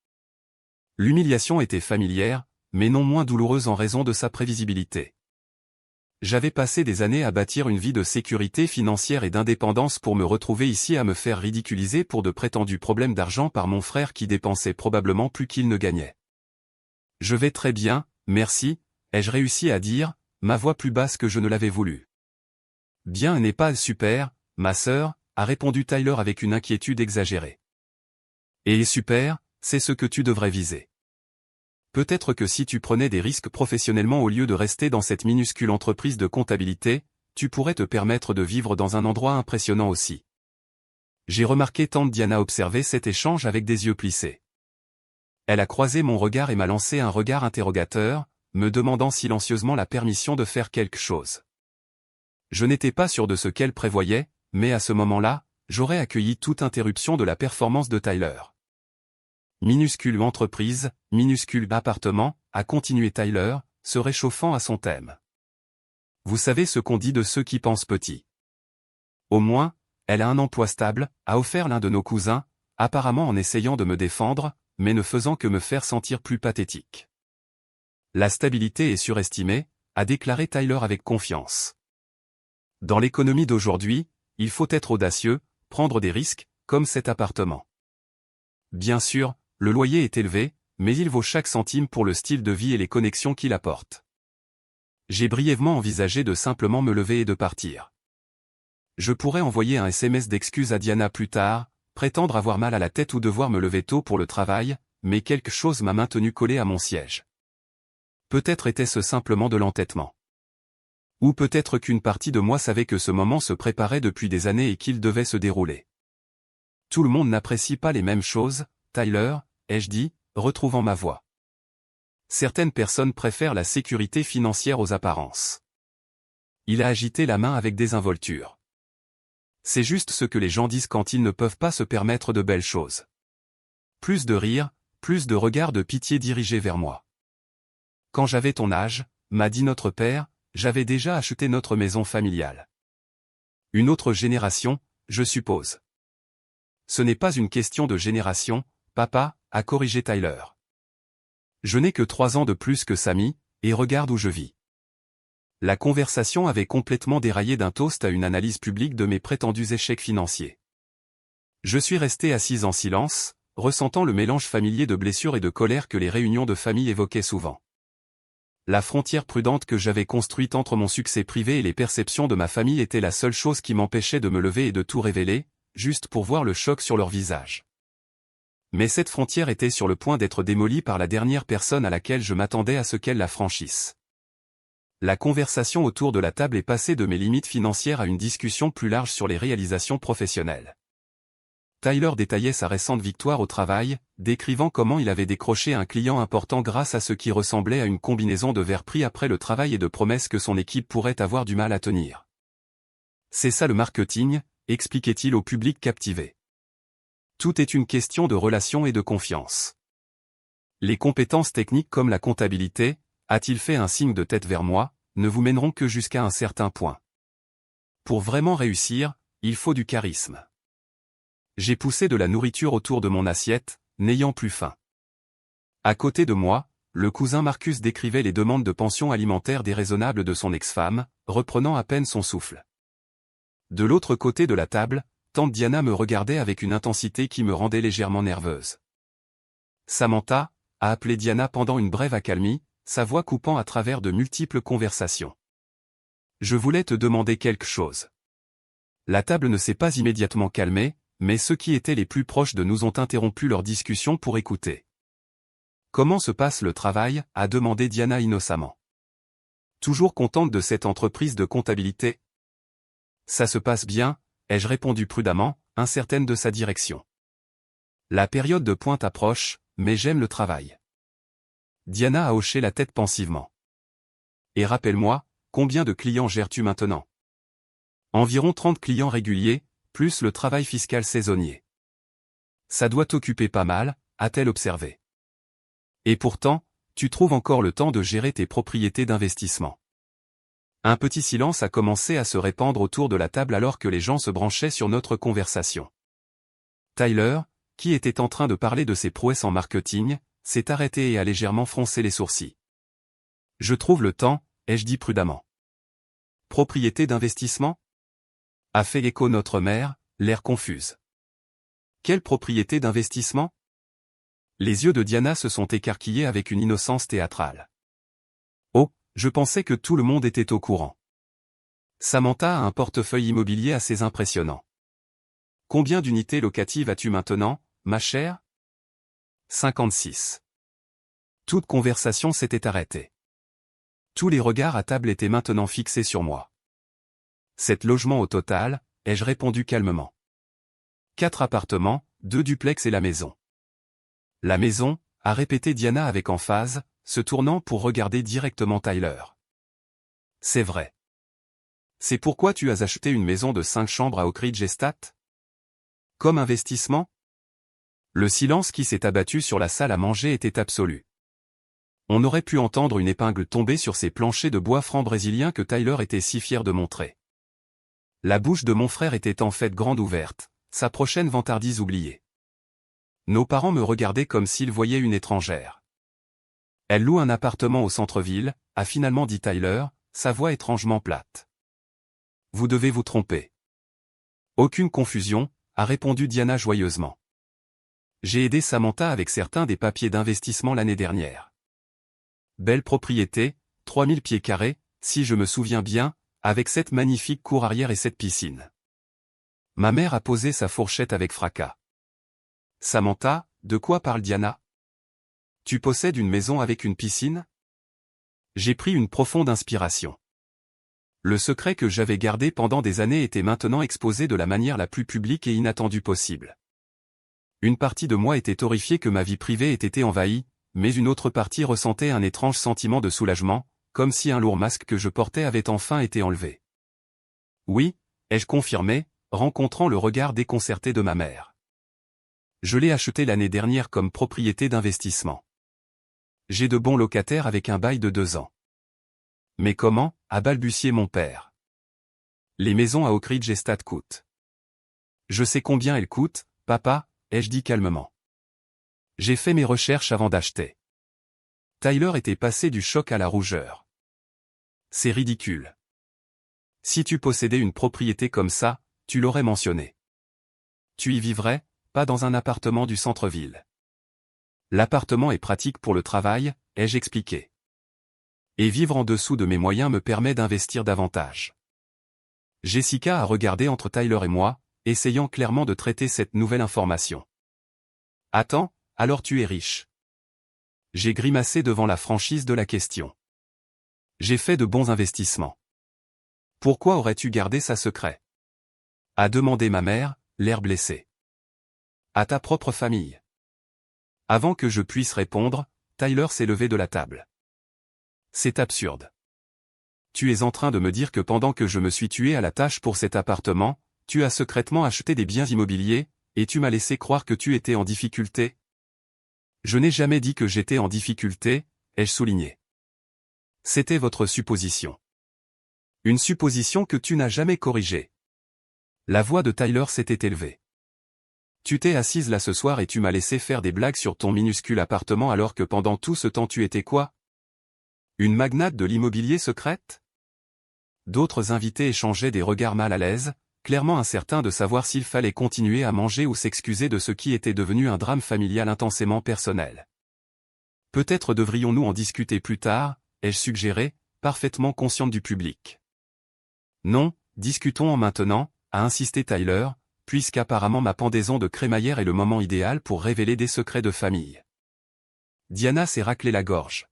L'humiliation était familière, mais non moins douloureuse en raison de sa prévisibilité. J'avais passé des années à bâtir une vie de sécurité financière et d'indépendance pour me retrouver ici à me faire ridiculiser pour de prétendus problèmes d'argent par mon frère qui dépensait probablement plus qu'il ne gagnait. « Je vais très bien, merci », ai-je réussi à dire, ma voix plus basse que je ne l'avais voulu. « Bien n'est pas super, ma sœur », a répondu Tyler avec une inquiétude exagérée. « Et super, c'est ce que tu devrais viser. Peut-être que si tu prenais des risques professionnellement au lieu de rester dans cette minuscule entreprise de comptabilité, tu pourrais te permettre de vivre dans un endroit impressionnant aussi. » J'ai remarqué tante Diana observer cet échange avec des yeux plissés. Elle a croisé mon regard et m'a lancé un regard interrogateur, me demandant silencieusement la permission de faire quelque chose. Je n'étais pas sûr de ce qu'elle prévoyait, mais à ce moment-là, j'aurais accueilli toute interruption de la performance de Tyler. Minuscule entreprise, minuscule appartement, a continué Tyler, se réchauffant à son thème. Vous savez ce qu'on dit de ceux qui pensent petit. Au moins, elle a un emploi stable, a offert l'un de nos cousins, apparemment en essayant de me défendre, mais ne faisant que me faire sentir plus pathétique. La stabilité est surestimée, a déclaré Tyler avec confiance. Dans l'économie d'aujourd'hui, il faut être audacieux, prendre des risques, comme cet appartement. Bien sûr, le loyer est élevé, mais il vaut chaque centime pour le style de vie et les connexions qu'il apporte. J'ai brièvement envisagé de simplement me lever et de partir. Je pourrais envoyer un SMS d'excuses à Diana plus tard, prétendre avoir mal à la tête ou devoir me lever tôt pour le travail, mais quelque chose m'a maintenu collé à mon siège. Peut-être était-ce simplement de l'entêtement. Ou peut-être qu'une partie de moi savait que ce moment se préparait depuis des années et qu'il devait se dérouler. Tout le monde n'apprécie pas les mêmes choses, Tyler, ai-je dit, retrouvant ma voix. Certaines personnes préfèrent la sécurité financière aux apparences. Il a agité la main avec désinvolture. C'est juste ce que les gens disent quand ils ne peuvent pas se permettre de belles choses. Plus de rire, plus de regards de pitié dirigés vers moi. Quand j'avais ton âge, m'a dit notre père, j'avais déjà acheté notre maison familiale. Une autre génération, je suppose. Ce n'est pas une question de génération, papa, a corrigé Tyler. Je n'ai que 3 ans de plus que Sammy, et regarde où je vis. La conversation avait complètement déraillé d'un toast à une analyse publique de mes prétendus échecs financiers. Je suis resté assise en silence, ressentant le mélange familier de blessures et de colère que les réunions de famille évoquaient souvent. La frontière prudente que j'avais construite entre mon succès privé et les perceptions de ma famille était la seule chose qui m'empêchait de me lever et de tout révéler, juste pour voir le choc sur leur visage. Mais cette frontière était sur le point d'être démolie par la dernière personne à laquelle je m'attendais à ce qu'elle la franchisse. La conversation autour de la table est passée de mes limites financières à une discussion plus large sur les réalisations professionnelles. Tyler détaillait sa récente victoire au travail, décrivant comment il avait décroché un client important grâce à ce qui ressemblait à une combinaison de verres pris après le travail et de promesses que son équipe pourrait avoir du mal à tenir. C'est ça le marketing, expliquait-il au public captivé. Tout est une question de relation et de confiance. Les compétences techniques comme la comptabilité, a-t-il fait un signe de tête vers moi, ne vous mèneront que jusqu'à un certain point. Pour vraiment réussir, il faut du charisme. J'ai poussé de la nourriture autour de mon assiette, n'ayant plus faim. À côté de moi, le cousin Marcus décrivait les demandes de pension alimentaire déraisonnables de son ex-femme, reprenant à peine son souffle. De l'autre côté de la table, tante Diana me regardait avec une intensité qui me rendait légèrement nerveuse. Samantha, a appelé Diana pendant une brève accalmie, sa voix coupant à travers de multiples conversations. Je voulais te demander quelque chose. La table ne s'est pas immédiatement calmée, mais ceux qui étaient les plus proches de nous ont interrompu leur discussion pour écouter. Comment se passe le travail, a demandé Diana innocemment. Toujours contente de cette entreprise de comptabilité? Ça se passe bien, ai-je répondu prudemment, incertaine de sa direction. La période de pointe approche, mais j'aime le travail. Diana a hoché la tête pensivement. Et rappelle-moi, combien de clients gères-tu maintenant? Environ 30 clients réguliers, plus le travail fiscal saisonnier. Ça doit t'occuper pas mal, a-t-elle observé. Et pourtant, tu trouves encore le temps de gérer tes propriétés d'investissement. Un petit silence a commencé à se répandre autour de la table alors que les gens se branchaient sur notre conversation. Tyler, qui était en train de parler de ses prouesses en marketing, s'est arrêté et a légèrement froncé les sourcils. Je trouve le temps, ai-je dit prudemment. Propriété d'investissement ? A fait écho notre mère, l'air confuse. Quelle propriété d'investissement ? Les yeux de Diana se sont écarquillés avec une innocence théâtrale. Oh, je pensais que tout le monde était au courant. Samantha a un portefeuille immobilier assez impressionnant. Combien d'unités locatives as-tu maintenant, ma chère ? 56. Toute conversation s'était arrêtée. Tous les regards à table étaient maintenant fixés sur moi. 7 logements au total, ai-je répondu calmement. 4 appartements, 2 duplex et la maison. La maison, a répété Diana avec emphase, se tournant pour regarder directement Tyler. C'est vrai. C'est pourquoi tu as acheté une maison de 5 chambres à Oak Ridge Estate ? Comme investissement ? Le silence qui s'est abattu sur la salle à manger était absolu. On aurait pu entendre une épingle tomber sur ces planchers de bois franc brésilien que Tyler était si fier de montrer. La bouche de mon frère était en fait grande ouverte, sa prochaine vantardise oubliée. Nos parents me regardaient comme s'ils voyaient une étrangère. Elle loue un appartement au centre-ville, a finalement dit Tyler, sa voix étrangement plate. Vous devez vous tromper. Aucune confusion, a répondu Diana joyeusement. J'ai aidé Samantha avec certains des papiers d'investissement l'année dernière. Belle propriété, 3000 pieds carrés, si je me souviens bien, avec cette magnifique cour arrière et cette piscine. Ma mère a posé sa fourchette avec fracas. Samantha, de quoi parle Diana ? Tu possèdes une maison avec une piscine ? J'ai pris une profonde inspiration. Le secret que j'avais gardé pendant des années était maintenant exposé de la manière la plus publique et inattendue possible. Une partie de moi était horrifiée que ma vie privée ait été envahie, mais une autre partie ressentait un étrange sentiment de soulagement, comme si un lourd masque que je portais avait enfin été enlevé. Oui, ai-je confirmé, rencontrant le regard déconcerté de ma mère. Je l'ai acheté l'année dernière comme propriété d'investissement. J'ai de bons locataires avec un bail de 2 ans. Mais comment, a balbutié mon père. Les maisons à Oak Ridge Estate coûtent. Je sais combien elles coûtent, papa, ai-je dit calmement. J'ai fait mes recherches avant d'acheter. Tyler était passé du choc à la rougeur. C'est ridicule. Si tu possédais une propriété comme ça, tu l'aurais mentionné. Tu y vivrais, pas dans un appartement du centre-ville. L'appartement est pratique pour le travail, ai-je expliqué. Et vivre en dessous de mes moyens me permet d'investir davantage. Jessica a regardé entre Tyler et moi, essayant clairement de traiter cette nouvelle information. Attends, alors tu es riche. J'ai grimacé devant la franchise de la question. J'ai fait de bons investissements. Pourquoi aurais-tu gardé ça secret ? A demandé ma mère, l'air blessé. À ta propre famille. Avant que je puisse répondre, Tyler s'est levé de la table. C'est absurde. Tu es en train de me dire que pendant que je me suis tué à la tâche pour cet appartement, tu as secrètement acheté des biens immobiliers, et tu m'as laissé croire que tu étais en difficulté ? Je n'ai jamais dit que j'étais en difficulté, ai-je souligné. C'était votre supposition. Une supposition que tu n'as jamais corrigée. La voix de Tyler s'était élevée. Tu t'es assise là ce soir et tu m'as laissé faire des blagues sur ton minuscule appartement alors que pendant tout ce temps tu étais quoi ? Une magnate de l'immobilier secrète ? D'autres invités échangeaient des regards mal à l'aise, clairement incertains de savoir s'il fallait continuer à manger ou s'excuser de ce qui était devenu un drame familial intensément personnel. Peut-être devrions-nous en discuter plus tard, ai-je suggéré, parfaitement consciente du public. Non, discutons en maintenant, a insisté Tyler, puisqu'apparemment ma pendaison de crémaillère est le moment idéal pour révéler des secrets de famille. Diana s'est raclé la gorge.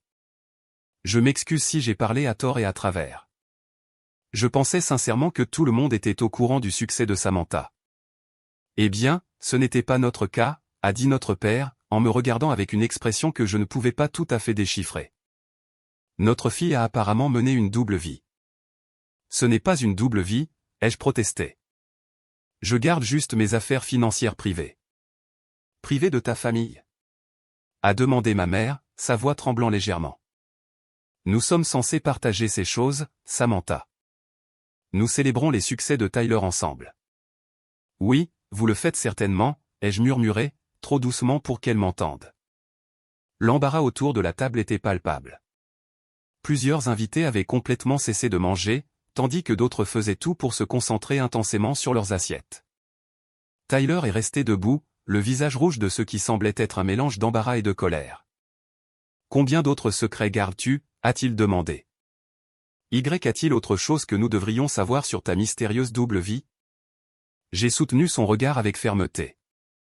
Je m'excuse si j'ai parlé à tort et à travers. Je pensais sincèrement que tout le monde était au courant du succès de Samantha. Eh bien, ce n'était pas notre cas, a dit notre père, en me regardant avec une expression que je ne pouvais pas tout à fait déchiffrer. Notre fille a apparemment mené une double vie. Ce n'est pas une double vie, ai-je protesté. Je garde juste mes affaires financières privées. Privées de ta famille ? A demandé ma mère, sa voix tremblant légèrement. Nous sommes censés partager ces choses, Samantha. Nous célébrons les succès de Tyler ensemble. Oui, vous le faites certainement, ai-je murmuré, trop doucement pour qu'elle m'entende. L'embarras autour de la table était palpable. Plusieurs invités avaient complètement cessé de manger, tandis que d'autres faisaient tout pour se concentrer intensément sur leurs assiettes. Tyler est resté debout, le visage rouge de ce qui semblait être un mélange d'embarras et de colère. « Combien d'autres secrets gardes-tu » a-t-il demandé. « A-t-il autre chose que nous devrions savoir sur ta mystérieuse double vie ?» J'ai soutenu son regard avec fermeté.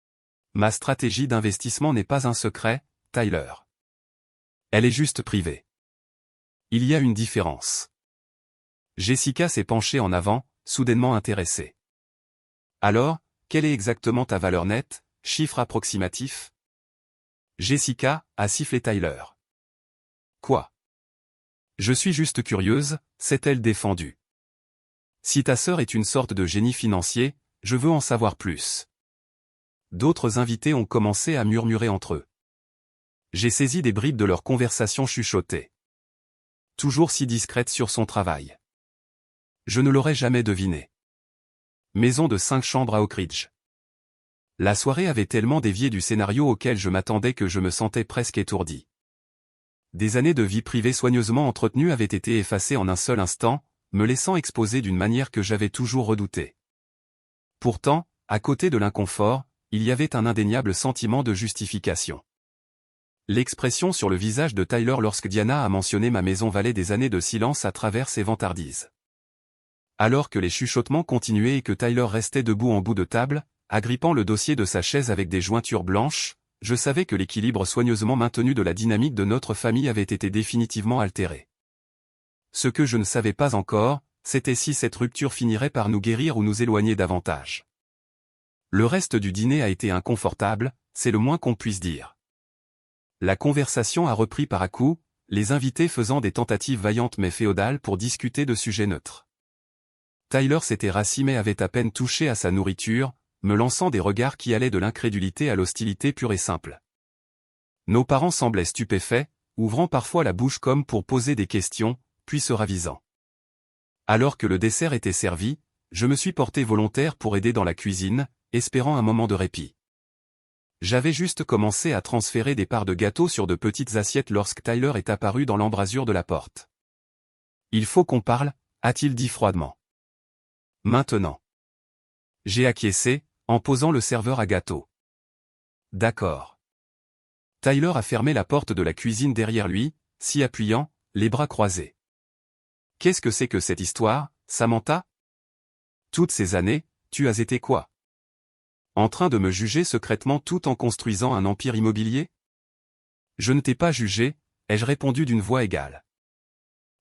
« Ma stratégie d'investissement n'est pas un secret, Tyler. Elle est juste privée. Il y a une différence. » Jessica s'est penchée en avant, soudainement intéressée. « Alors, quelle est exactement ta valeur nette, chiffre approximatif ?» Jessica, a sifflé Tyler. « Quoi ? Je suis juste curieuse, s'est-elle défendue. Si ta sœur est une sorte de génie financier, je veux en savoir plus. » D'autres invités ont commencé à murmurer entre eux. J'ai saisi des bribes de leur conversation chuchotée. Toujours si discrète sur son travail. Je ne l'aurais jamais deviné. Maison de 5 chambres à Oak Ridge. La soirée avait tellement dévié du scénario auquel je m'attendais que je me sentais presque étourdi. Des années de vie privée soigneusement entretenues avaient été effacées en un seul instant, me laissant exposer d'une manière que j'avais toujours redoutée. Pourtant, à côté de l'inconfort, il y avait un indéniable sentiment de justification. L'expression sur le visage de Tyler lorsque Diana a mentionné ma maison valait des années de silence à travers ses vantardises. Alors que les chuchotements continuaient et que Tyler restait debout en bout de table, agrippant le dossier de sa chaise avec des jointures blanches, je savais que l'équilibre soigneusement maintenu de la dynamique de notre famille avait été définitivement altéré. Ce que je ne savais pas encore, c'était si cette rupture finirait par nous guérir ou nous éloigner davantage. Le reste du dîner a été inconfortable, c'est le moins qu'on puisse dire. La conversation a repris par à-coups, les invités faisant des tentatives vaillantes mais féodales pour discuter de sujets neutres. Tyler s'était rassis mais avait à peine touché à sa nourriture, me lançant des regards qui allaient de l'incrédulité à l'hostilité pure et simple. Nos parents semblaient stupéfaits, ouvrant parfois la bouche comme pour poser des questions, puis se ravisant. Alors que le dessert était servi, je me suis porté volontaire pour aider dans la cuisine, espérant un moment de répit. J'avais juste commencé à transférer des parts de gâteau sur de petites assiettes lorsque Tyler est apparu dans l'embrasure de la porte. « Il faut qu'on parle » a-t-il dit froidement. « Maintenant. » J'ai acquiescé, en posant le serveur à gâteau. « D'accord. » Tyler a fermé la porte de la cuisine derrière lui, s'y appuyant, les bras croisés. « Qu'est-ce que c'est que cette histoire, Samantha ? Toutes ces années, tu as été quoi ? En train de me juger secrètement tout en construisant un empire immobilier ? Je ne t'ai pas jugé, ai-je répondu d'une voix égale.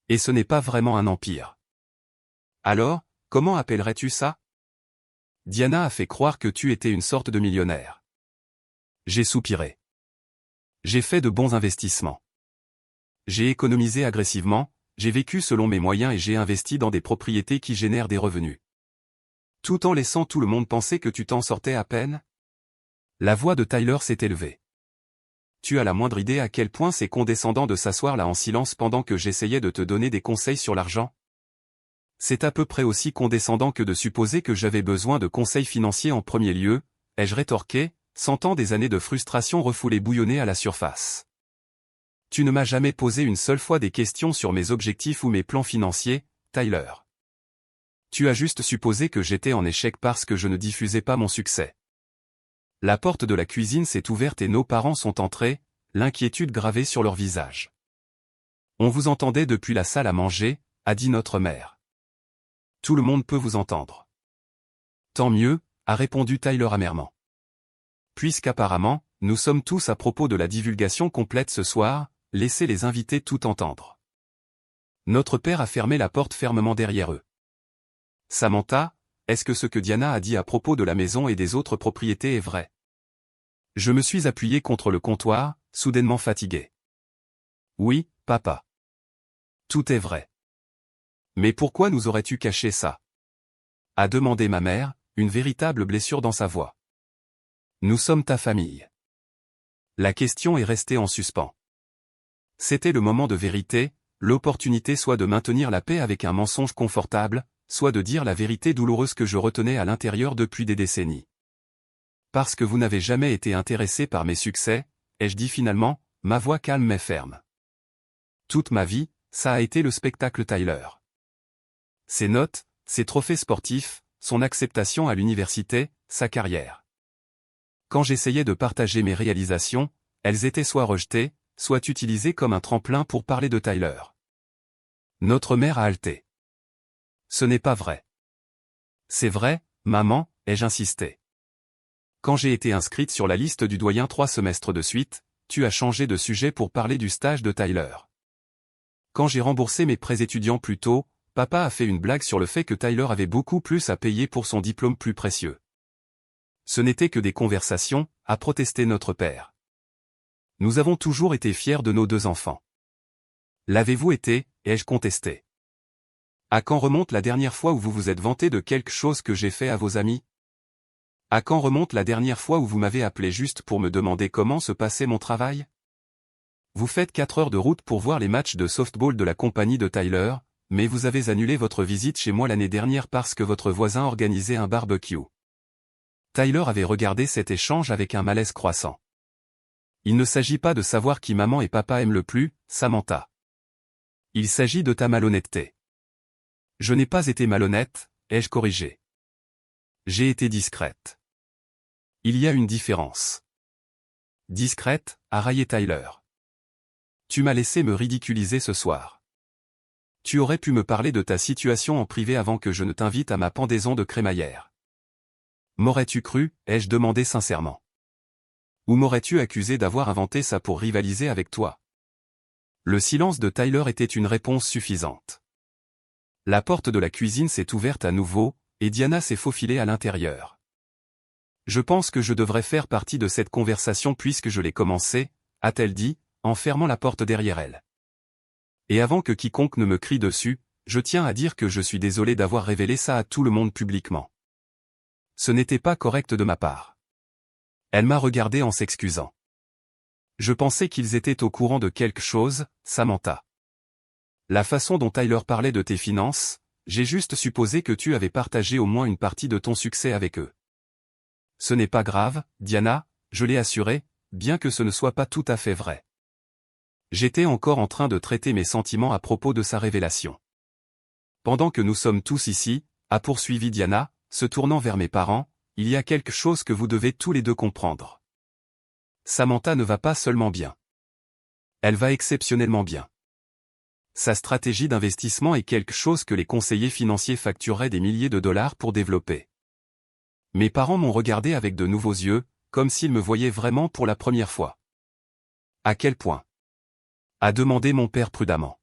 Et ce n'est pas vraiment un empire. Alors, comment appellerais-tu ça ? Diana a fait croire que tu étais une sorte de millionnaire. J'ai soupiré. J'ai fait de bons investissements. J'ai économisé agressivement, j'ai vécu selon mes moyens et j'ai investi dans des propriétés qui génèrent des revenus. Tout en laissant tout le monde penser que tu t'en sortais à peine ? La voix de Tyler s'est élevée. Tu as la moindre idée à quel point c'est condescendant de s'asseoir là en silence pendant que j'essayais de te donner des conseils sur l'argent ? C'est à peu près aussi condescendant que de supposer que j'avais besoin de conseils financiers en premier lieu, ai-je rétorqué, sentant des années de frustration refoulées bouillonner à la surface. Tu ne m'as jamais posé une seule fois des questions sur mes objectifs ou mes plans financiers, Tyler. Tu as juste supposé que j'étais en échec parce que je ne diffusais pas mon succès. La porte de la cuisine s'est ouverte et nos parents sont entrés, l'inquiétude gravée sur leur visage. On vous entendait depuis la salle à manger, a dit notre mère. Tout le monde peut vous entendre. Tant mieux, a répondu Tyler amèrement. Puisqu'apparemment, nous sommes tous à propos de la divulgation complète ce soir, laissez les invités tout entendre. Notre père a fermé la porte fermement derrière eux. Samantha, est-ce que ce que Diana a dit à propos de la maison et des autres propriétés est vrai ? Je me suis appuyé contre le comptoir, soudainement fatigué. Oui, papa. Tout est vrai. Mais pourquoi nous aurais-tu caché ça ? A demandé ma mère, une véritable blessure dans sa voix. Nous sommes ta famille. La question est restée en suspens. C'était le moment de vérité, l'opportunité soit de maintenir la paix avec un mensonge confortable, soit de dire la vérité douloureuse que je retenais à l'intérieur depuis des décennies. Parce que vous n'avez jamais été intéressé par mes succès, ai-je dit finalement, ma voix calme mais ferme. Toute ma vie, ça a été le spectacle Tyler. Ses notes, ses trophées sportifs, son acceptation à l'université, sa carrière. Quand j'essayais de partager mes réalisations, elles étaient soit rejetées, soit utilisées comme un tremplin pour parler de Tyler. Notre mère a halté. Ce n'est pas vrai. C'est vrai, maman, ai-je insisté. Quand j'ai été inscrite sur la liste du doyen 3 semestres de suite, tu as changé de sujet pour parler du stage de Tyler. Quand j'ai remboursé mes prêts étudiants plus tôt, papa a fait une blague sur le fait que Tyler avait beaucoup plus à payer pour son diplôme plus précieux. Ce n'était que des conversations, a protesté notre père. Nous avons toujours été fiers de nos 2 enfants. L'avez-vous été, ai-je contesté. À quand remonte la dernière fois où vous vous êtes vanté de quelque chose que j'ai fait à vos amis? À quand remonte la dernière fois où vous m'avez appelé juste pour me demander comment se passait mon travail? Vous faites 4 heures de route pour voir les matchs de softball de la compagnie de Tyler, mais vous avez annulé votre visite chez moi l'année dernière parce que votre voisin organisait un barbecue. Tyler avait regardé cet échange avec un malaise croissant. Il ne s'agit pas de savoir qui maman et papa aiment le plus, Samantha. Il s'agit de ta malhonnêteté. Je n'ai pas été malhonnête, ai-je corrigé. J'ai été discrète. Il y a une différence. Discrète, a raillé Tyler. Tu m'as laissé me ridiculiser ce soir. Tu aurais pu me parler de ta situation en privé avant que je ne t'invite à ma pendaison de crémaillère. M'aurais-tu cru, ai-je demandé sincèrement. Ou m'aurais-tu accusé d'avoir inventé ça pour rivaliser avec toi? Le silence de Tyler était une réponse suffisante. La porte de la cuisine s'est ouverte à nouveau, et Diana s'est faufilée à l'intérieur. Je pense que je devrais faire partie de cette conversation puisque je l'ai commencée, a-t-elle dit, en fermant la porte derrière elle. Et avant que quiconque ne me crie dessus, je tiens à dire que je suis désolé d'avoir révélé ça à tout le monde publiquement. Ce n'était pas correct de ma part. Elle m'a regardé en s'excusant. Je pensais qu'ils étaient au courant de quelque chose, Samantha. La façon dont Tyler parlait de tes finances, j'ai juste supposé que tu avais partagé au moins une partie de ton succès avec eux. Ce n'est pas grave, Diana, je l'ai assuré, bien que ce ne soit pas tout à fait vrai. J'étais encore en train de traiter mes sentiments à propos de sa révélation. Pendant que nous sommes tous ici, a poursuivi Diana, se tournant vers mes parents, il y a quelque chose que vous devez tous les 2 comprendre. Samantha ne va pas seulement bien. Elle va exceptionnellement bien. Sa stratégie d'investissement est quelque chose que les conseillers financiers factureraient des milliers de dollars pour développer. Mes parents m'ont regardé avec de nouveaux yeux, comme s'ils me voyaient vraiment pour la première fois. À quel point? A demandé mon père prudemment.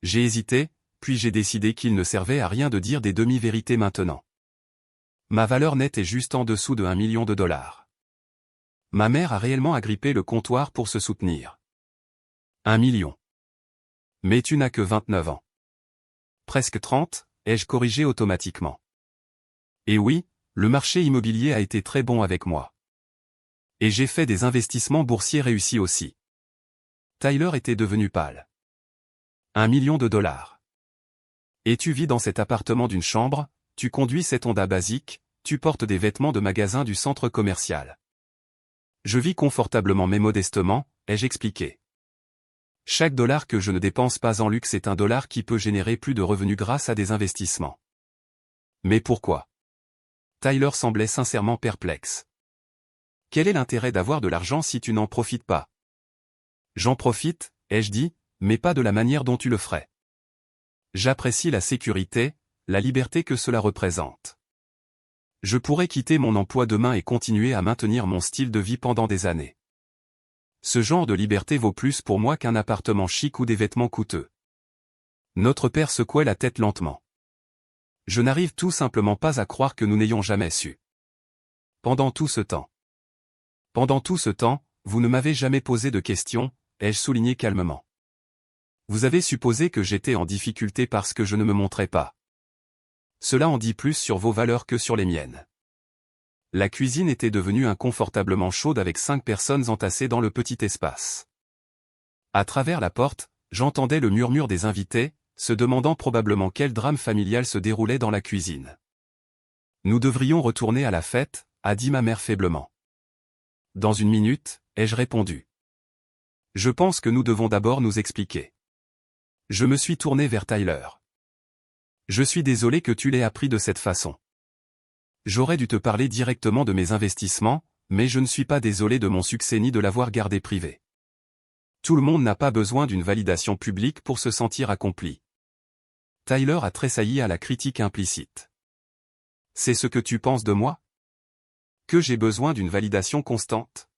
J'ai hésité, puis j'ai décidé qu'il ne servait à rien de dire des demi-vérités maintenant. Ma valeur nette est juste en dessous de $1 million. Ma mère a réellement agrippé le comptoir pour se soutenir. 1 million. Mais tu n'as que 29 ans. Presque 30, ai-je corrigé automatiquement. Et oui, le marché immobilier a été très bon avec moi. Et j'ai fait des investissements boursiers réussis aussi. Tyler était devenu pâle. 1 million. Et tu vis dans cet appartement d'une chambre, tu conduis cette Honda basique, tu portes des vêtements de magasin du centre commercial. Je vis confortablement mais modestement, ai-je expliqué. Chaque dollar que je ne dépense pas en luxe est un dollar qui peut générer plus de revenus grâce à des investissements. Mais pourquoi? Tyler semblait sincèrement perplexe. Quel est l'intérêt d'avoir de l'argent si tu n'en profites pas? J'en profite, ai-je dit, mais pas de la manière dont tu le ferais. J'apprécie la sécurité, la liberté que cela représente. Je pourrais quitter mon emploi demain et continuer à maintenir mon style de vie pendant des années. Ce genre de liberté vaut plus pour moi qu'un appartement chic ou des vêtements coûteux. Notre père secouait la tête lentement. Je n'arrive tout simplement pas à croire que nous n'ayons jamais su. Pendant tout ce temps, vous ne m'avez jamais posé de questions, ai-je souligné calmement. Vous avez supposé que j'étais en difficulté parce que je ne me montrais pas. Cela en dit plus sur vos valeurs que sur les miennes. La cuisine était devenue inconfortablement chaude avec 5 personnes entassées dans le petit espace. À travers la porte, j'entendais le murmure des invités, se demandant probablement quel drame familial se déroulait dans la cuisine. Nous devrions retourner à la fête, a dit ma mère faiblement. Dans une minute, ai-je répondu. Je pense que nous devons d'abord nous expliquer. Je me suis tourné vers Tyler. Je suis désolé que tu l'aies appris de cette façon. J'aurais dû te parler directement de mes investissements, mais je ne suis pas désolé de mon succès ni de l'avoir gardé privé. Tout le monde n'a pas besoin d'une validation publique pour se sentir accompli. Tyler a tressailli à la critique implicite. C'est ce que tu penses de moi? Que j'ai besoin d'une validation constante?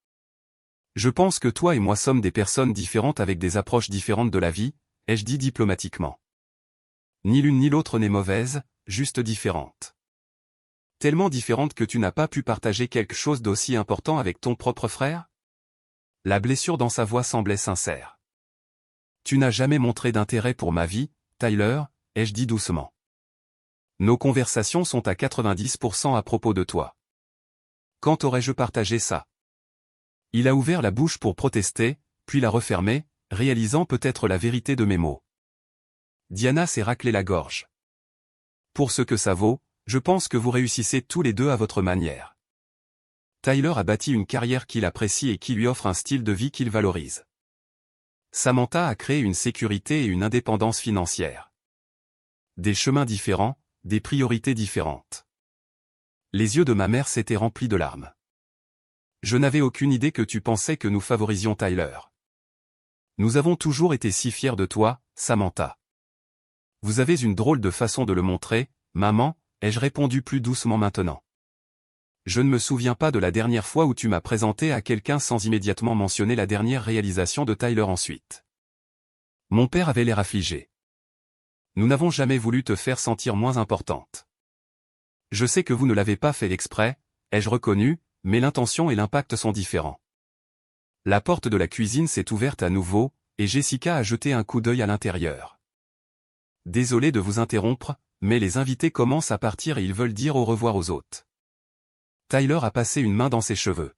Je pense que toi et moi sommes des personnes différentes avec des approches différentes de la vie, ai-je dit diplomatiquement. Ni l'une ni l'autre n'est mauvaise, juste différente. Tellement différente que tu n'as pas pu partager quelque chose d'aussi important avec ton propre frère? La blessure dans sa voix semblait sincère. Tu n'as jamais montré d'intérêt pour ma vie, Tyler, ai-je dit doucement. Nos conversations sont à 90% à propos de toi. Quand aurais-je partagé ça? Il a ouvert la bouche pour protester, puis l'a refermée, réalisant peut-être la vérité de mes mots. Diana s'est raclé la gorge. Pour ce que ça vaut, je pense que vous réussissez tous les deux à votre manière. Tyler a bâti une carrière qu'il apprécie et qui lui offre un style de vie qu'il valorise. Samantha a créé une sécurité et une indépendance financière. Des chemins différents, des priorités différentes. Les yeux de ma mère s'étaient remplis de larmes. Je n'avais aucune idée que tu pensais que nous favorisions Tyler. Nous avons toujours été si fiers de toi, Samantha. Vous avez une drôle de façon de le montrer, maman, ai-je répondu plus doucement maintenant. Je ne me souviens pas de la dernière fois où tu m'as présenté à quelqu'un sans immédiatement mentionner la dernière réalisation de Tyler ensuite. Mon père avait l'air affligé. Nous n'avons jamais voulu te faire sentir moins importante. Je sais que vous ne l'avez pas fait exprès, ai-je reconnu, mais l'intention et l'impact sont différents. La porte de la cuisine s'est ouverte à nouveau, et Jessica a jeté un coup d'œil à l'intérieur. Désolé de vous interrompre, mais les invités commencent à partir et ils veulent dire au revoir aux hôtes. Tyler a passé une main dans ses cheveux.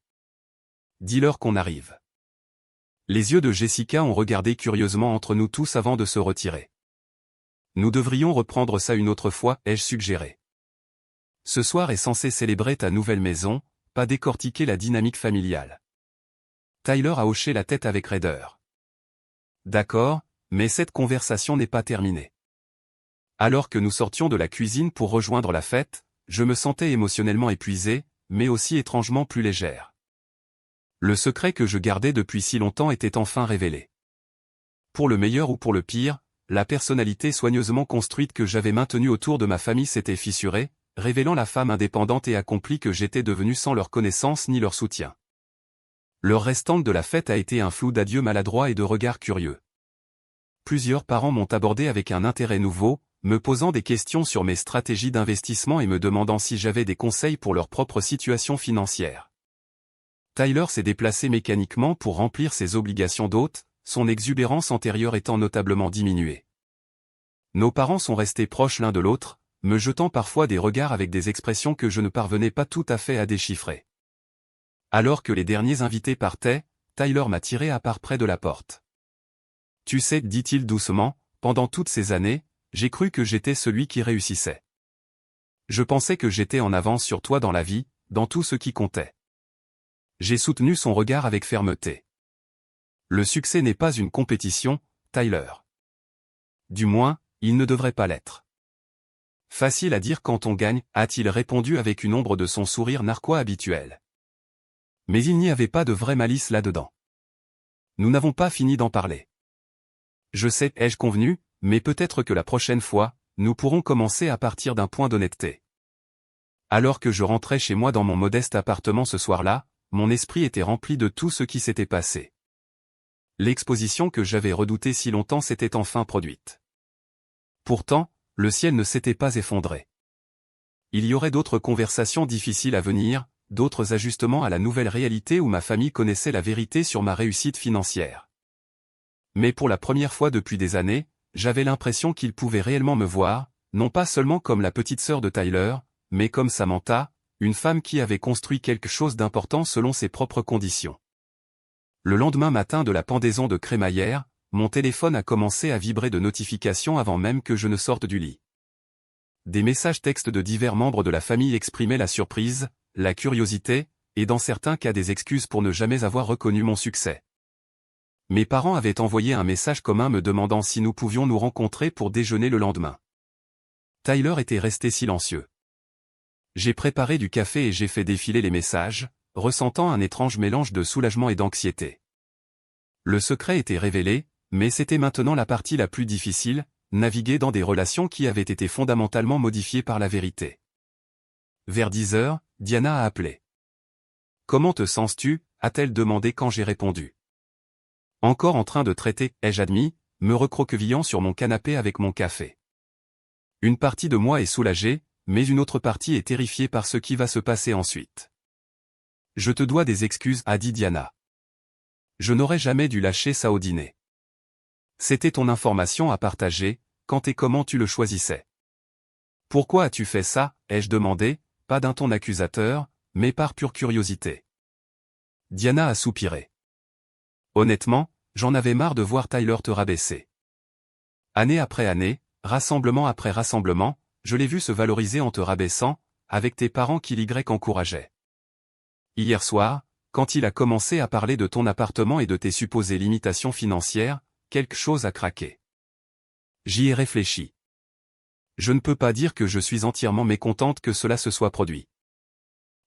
Dis-leur qu'on arrive. Les yeux de Jessica ont regardé curieusement entre nous tous avant de se retirer. Nous devrions reprendre ça une autre fois, ai-je suggéré. Ce soir est censé célébrer ta nouvelle maison, pas décortiquer la dynamique familiale. Tyler a hoché la tête avec raideur. D'accord, mais cette conversation n'est pas terminée. Alors que nous sortions de la cuisine pour rejoindre la fête, je me sentais émotionnellement épuisé, mais aussi étrangement plus légère. Le secret que je gardais depuis si longtemps était enfin révélé. Pour le meilleur ou pour le pire, la personnalité soigneusement construite que j'avais maintenue autour de ma famille s'était fissurée, révélant la femme indépendante et accomplie que j'étais devenu sans leur connaissance ni leur soutien. L'heure restante de la fête a été un flou d'adieux maladroits et de regards curieux. Plusieurs parents m'ont abordé avec un intérêt nouveau, me posant des questions sur mes stratégies d'investissement et me demandant si j'avais des conseils pour leur propre situation financière. Tyler s'est déplacé mécaniquement pour remplir ses obligations d'hôte, son exubérance antérieure étant notablement diminuée. Nos parents sont restés proches l'un de l'autre, me jetant parfois des regards avec des expressions que je ne parvenais pas tout à fait à déchiffrer. Alors que les derniers invités partaient, Tyler m'a tiré à part près de la porte. Tu sais, dit-il doucement, pendant toutes ces années, j'ai cru que j'étais celui qui réussissait. Je pensais que j'étais en avance sur toi dans la vie, dans tout ce qui comptait. J'ai soutenu son regard avec fermeté. Le succès n'est pas une compétition, Tyler. Du moins, il ne devrait pas l'être. Facile à dire quand on gagne, a-t-il répondu avec une ombre de son sourire narquois habituel. Mais il n'y avait pas de vraie malice là-dedans. Nous n'avons pas fini d'en parler. Je sais, ai-je convenu, mais peut-être que la prochaine fois, nous pourrons commencer à partir d'un point d'honnêteté. Alors que je rentrais chez moi dans mon modeste appartement ce soir-là, mon esprit était rempli de tout ce qui s'était passé. L'exposition que j'avais redoutée si longtemps s'était enfin produite. Pourtant, le ciel ne s'était pas effondré. Il y aurait d'autres conversations difficiles à venir, d'autres ajustements à la nouvelle réalité où ma famille connaissait la vérité sur ma réussite financière. Mais pour la première fois depuis des années, j'avais l'impression qu'ils pouvaient réellement me voir, non pas seulement comme la petite sœur de Tyler, mais comme Samantha, une femme qui avait construit quelque chose d'important selon ses propres conditions. Le lendemain matin de la pendaison de crémaillère, mon téléphone a commencé à vibrer de notifications avant même que je ne sorte du lit. Des messages textes de divers membres de la famille exprimaient la surprise, la curiosité, et dans certains cas des excuses pour ne jamais avoir reconnu mon succès. Mes parents avaient envoyé un message commun me demandant si nous pouvions nous rencontrer pour déjeuner le lendemain. Tyler était resté silencieux. J'ai préparé du café et j'ai fait défiler les messages, ressentant un étrange mélange de soulagement et d'anxiété. Le secret était révélé, mais c'était maintenant la partie la plus difficile, naviguer dans des relations qui avaient été fondamentalement modifiées par la vérité. Vers 10 heures, Diana a appelé. « Comment te sens-tu » a-t-elle demandé quand j'ai répondu. Encore en train de traiter, ai-je admis, me recroquevillant sur mon canapé avec mon café. Une partie de moi est soulagée, mais une autre partie est terrifiée par ce qui va se passer ensuite. Je te dois des excuses, a dit Diana. Je n'aurais jamais dû lâcher ça au dîner. C'était ton information à partager, quand et comment tu le choisissais. Pourquoi as-tu fait ça, ai-je demandé, pas d'un ton accusateur, mais par pure curiosité. Diana a soupiré. Honnêtement, j'en avais marre de voir Tyler te rabaisser. Année après année, rassemblement après rassemblement, je l'ai vu se valoriser en te rabaissant, avec tes parents qui l'y encourageaient. Hier soir, quand il a commencé à parler de ton appartement et de tes supposées limitations financières, quelque chose a craqué. J'y ai réfléchi. Je ne peux pas dire que je suis entièrement mécontente que cela se soit produit.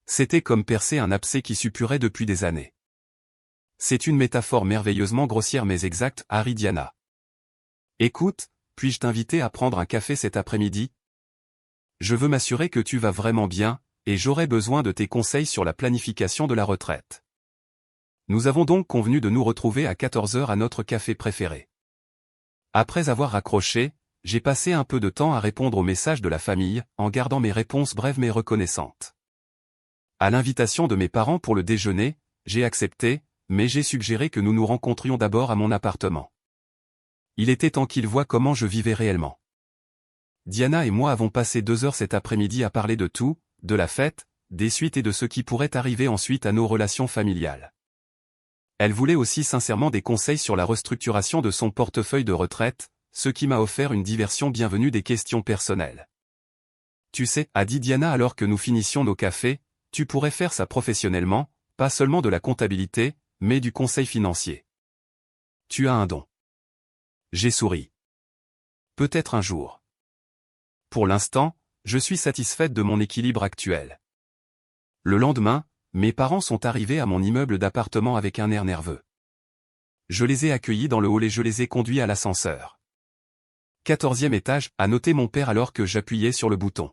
C'était comme percer un abcès qui suppurait depuis des années. C'est une métaphore merveilleusement grossière mais exacte, a ri Diana. Écoute, puis-je t'inviter à prendre un café cet après-midi? Je veux m'assurer que tu vas vraiment bien, et j'aurai besoin de tes conseils sur la planification de la retraite. Nous avons donc convenu de nous retrouver à 14 heures à notre café préféré. Après avoir raccroché, j'ai passé un peu de temps à répondre aux messages de la famille, en gardant mes réponses brèves mais reconnaissantes. À l'invitation de mes parents pour le déjeuner, j'ai accepté, mais j'ai suggéré que nous nous rencontrions d'abord à mon appartement. Il était temps qu'ils voient comment je vivais réellement. Diana et moi avons passé 2 heures cet après-midi à parler de tout, de la fête, des suites et de ce qui pourrait arriver ensuite à nos relations familiales. Elle voulait aussi sincèrement des conseils sur la restructuration de son portefeuille de retraite, ce qui m'a offert une diversion bienvenue des questions personnelles. Tu sais, a dit Diana alors que nous finissions nos cafés, tu pourrais faire ça professionnellement, pas seulement de la comptabilité, mais du conseil financier. Tu as un don. J'ai souri. Peut-être un jour. Pour l'instant, je suis satisfaite de mon équilibre actuel. Le lendemain, mes parents sont arrivés à mon immeuble d'appartement avec un air nerveux. Je les ai accueillis dans le hall et je les ai conduits à l'ascenseur. 14e étage, a noté mon père alors que j'appuyais sur le bouton.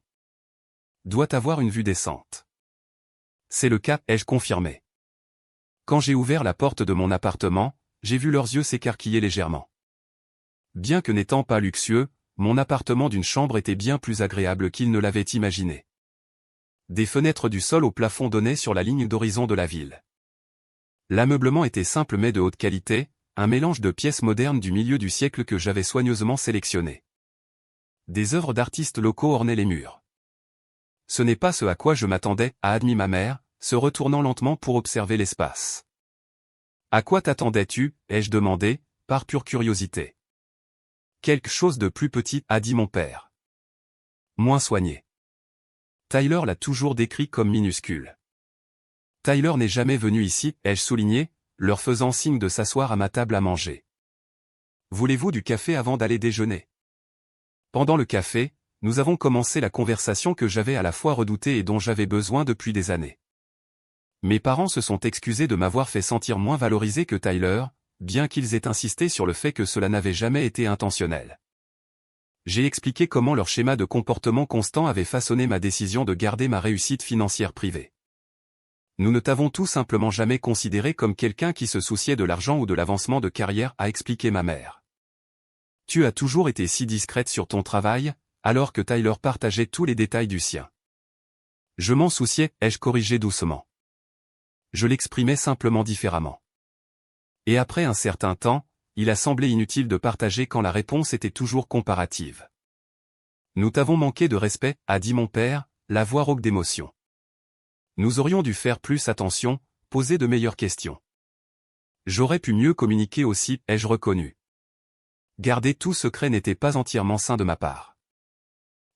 Doit avoir une vue décente. C'est le cas, ai-je confirmé. Quand j'ai ouvert la porte de mon appartement, j'ai vu leurs yeux s'écarquiller légèrement. Bien que n'étant pas luxueux, mon appartement d'une chambre était bien plus agréable qu'ils ne l'avaient imaginé. Des fenêtres du sol au plafond donnaient sur la ligne d'horizon de la ville. L'ameublement était simple mais de haute qualité, un mélange de pièces modernes du milieu du siècle que j'avais soigneusement sélectionnées. Des œuvres d'artistes locaux ornaient les murs. Ce n'est pas ce à quoi je m'attendais, a admis ma mère, se retournant lentement pour observer l'espace. À quoi t'attendais-tu, ai-je demandé, par pure curiosité. Quelque chose de plus petit, a dit mon père. Moins soigné. Tyler l'a toujours décrit comme minuscule. Tyler n'est jamais venu ici, ai-je souligné, leur faisant signe de s'asseoir à ma table à manger. Voulez-vous du café avant d'aller déjeuner? Pendant le café, nous avons commencé la conversation que j'avais à la fois redoutée et dont j'avais besoin depuis des années. Mes parents se sont excusés de m'avoir fait sentir moins valorisé que Tyler, bien qu'ils aient insisté sur le fait que cela n'avait jamais été intentionnel. J'ai expliqué comment leur schéma de comportement constant avait façonné ma décision de garder ma réussite financière privée. Nous ne t'avons tout simplement jamais considéré comme quelqu'un qui se souciait de l'argent ou de l'avancement de carrière, a expliqué ma mère. Tu as toujours été si discrète sur ton travail, alors que Tyler partageait tous les détails du sien. Je m'en souciais, ai-je corrigé doucement. Je l'exprimais simplement différemment. Et après un certain temps, il a semblé inutile de partager quand la réponse était toujours comparative. Nous t'avons manqué de respect, a dit mon père, la voix rauque d'émotion. Nous aurions dû faire plus attention, poser de meilleures questions. J'aurais pu mieux communiquer aussi, ai-je reconnu. Garder tout secret n'était pas entièrement sain de ma part.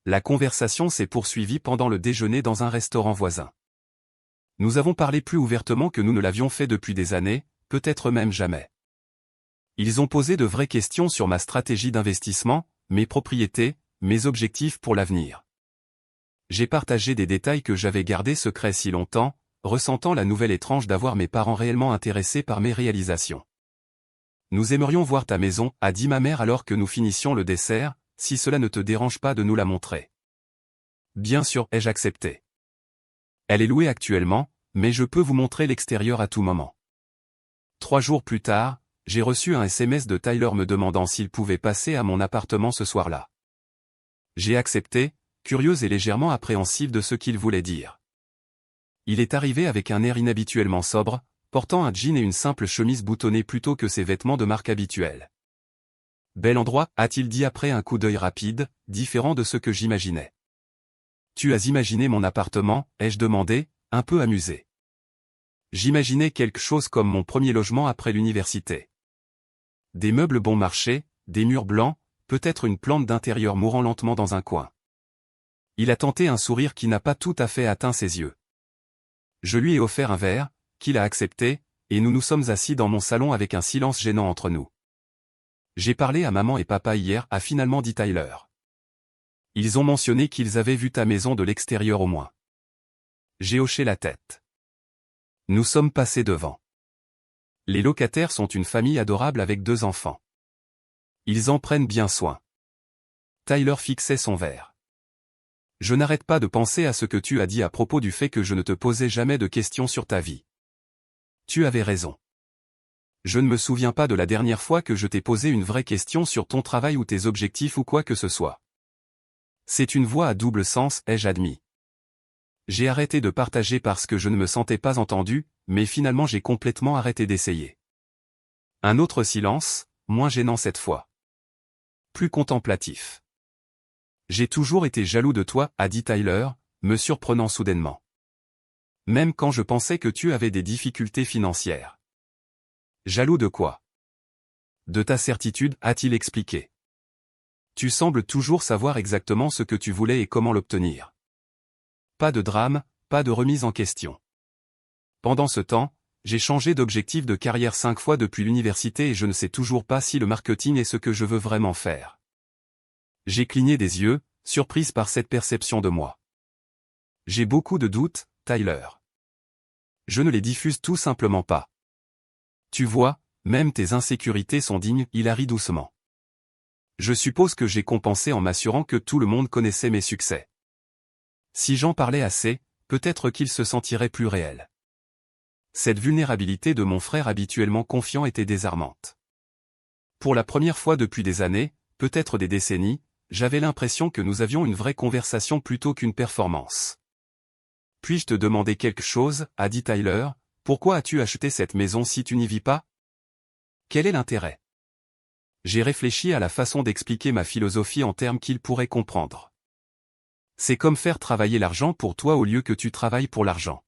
La conversation s'est poursuivie pendant le déjeuner dans un restaurant voisin. Nous avons parlé plus ouvertement que nous ne l'avions fait depuis des années, peut-être même jamais. Ils ont posé de vraies questions sur ma stratégie d'investissement, mes propriétés, mes objectifs pour l'avenir. J'ai partagé des détails que j'avais gardés secrets si longtemps, ressentant la nouvelle étrange d'avoir mes parents réellement intéressés par mes réalisations. Nous aimerions voir ta maison, a dit ma mère alors que nous finissions le dessert, si cela ne te dérange pas de nous la montrer. Bien sûr, ai-je accepté. Elle est louée actuellement, mais je peux vous montrer l'extérieur à tout moment. 3 jours plus tard, j'ai reçu un SMS de Tyler me demandant s'il pouvait passer à mon appartement ce soir-là. J'ai accepté, curieuse et légèrement appréhensive de ce qu'il voulait dire. Il est arrivé avec un air inhabituellement sobre, portant un jean et une simple chemise boutonnée plutôt que ses vêtements de marque habituels. Bel endroit, a-t-il dit après un coup d'œil rapide, différent de ce que j'imaginais. Tu as imaginé mon appartement, ai-je demandé, un peu amusé. J'imaginais quelque chose comme mon premier logement après l'université. Des meubles bon marché, des murs blancs, peut-être une plante d'intérieur mourant lentement dans un coin. Il a tenté un sourire qui n'a pas tout à fait atteint ses yeux. Je lui ai offert un verre, qu'il a accepté, et nous nous sommes assis dans mon salon avec un silence gênant entre nous. J'ai parlé à maman et papa hier, a finalement dit Tyler. Ils ont mentionné qu'ils avaient vu ta maison de l'extérieur au moins. J'ai hoché la tête. Nous sommes passés devant. Les locataires sont une famille adorable avec 2 enfants. Ils en prennent bien soin. Tyler fixait son verre. Je n'arrête pas de penser à ce que tu as dit à propos du fait que je ne te posais jamais de questions sur ta vie. Tu avais raison. Je ne me souviens pas de la dernière fois que je t'ai posé une vraie question sur ton travail ou tes objectifs ou quoi que ce soit. C'est une voix à double sens, ai-je admis. J'ai arrêté de partager parce que je ne me sentais pas entendu, mais finalement j'ai complètement arrêté d'essayer. Un autre silence, moins gênant cette fois. Plus contemplatif. J'ai toujours été jaloux de toi, a dit Tyler, me surprenant soudainement. Même quand je pensais que tu avais des difficultés financières. Jaloux de quoi? De ta certitude, a-t-il expliqué. Tu sembles toujours savoir exactement ce que tu voulais et comment l'obtenir. Pas de drame, pas de remise en question. Pendant ce temps, j'ai changé d'objectif de carrière 5 fois depuis l'université et je ne sais toujours pas si le marketing est ce que je veux vraiment faire. J'ai cligné des yeux, surprise par cette perception de moi. J'ai beaucoup de doutes, Tyler. Je ne les diffuse tout simplement pas. Tu vois, même tes insécurités sont dignes, il a ri doucement. Je suppose que j'ai compensé en m'assurant que tout le monde connaissait mes succès. Si j'en parlais assez, peut-être qu'il se sentirait plus réel. Cette vulnérabilité de mon frère habituellement confiant était désarmante. Pour la première fois depuis des années, peut-être des décennies, j'avais l'impression que nous avions une vraie conversation plutôt qu'une performance. Puis-je te demander quelque chose, a dit Tyler, pourquoi as-tu acheté cette maison si tu n'y vis pas? Quel est l'intérêt? J'ai réfléchi à la façon d'expliquer ma philosophie en termes qu'il pourrait comprendre. C'est comme faire travailler l'argent pour toi au lieu que tu travailles pour l'argent.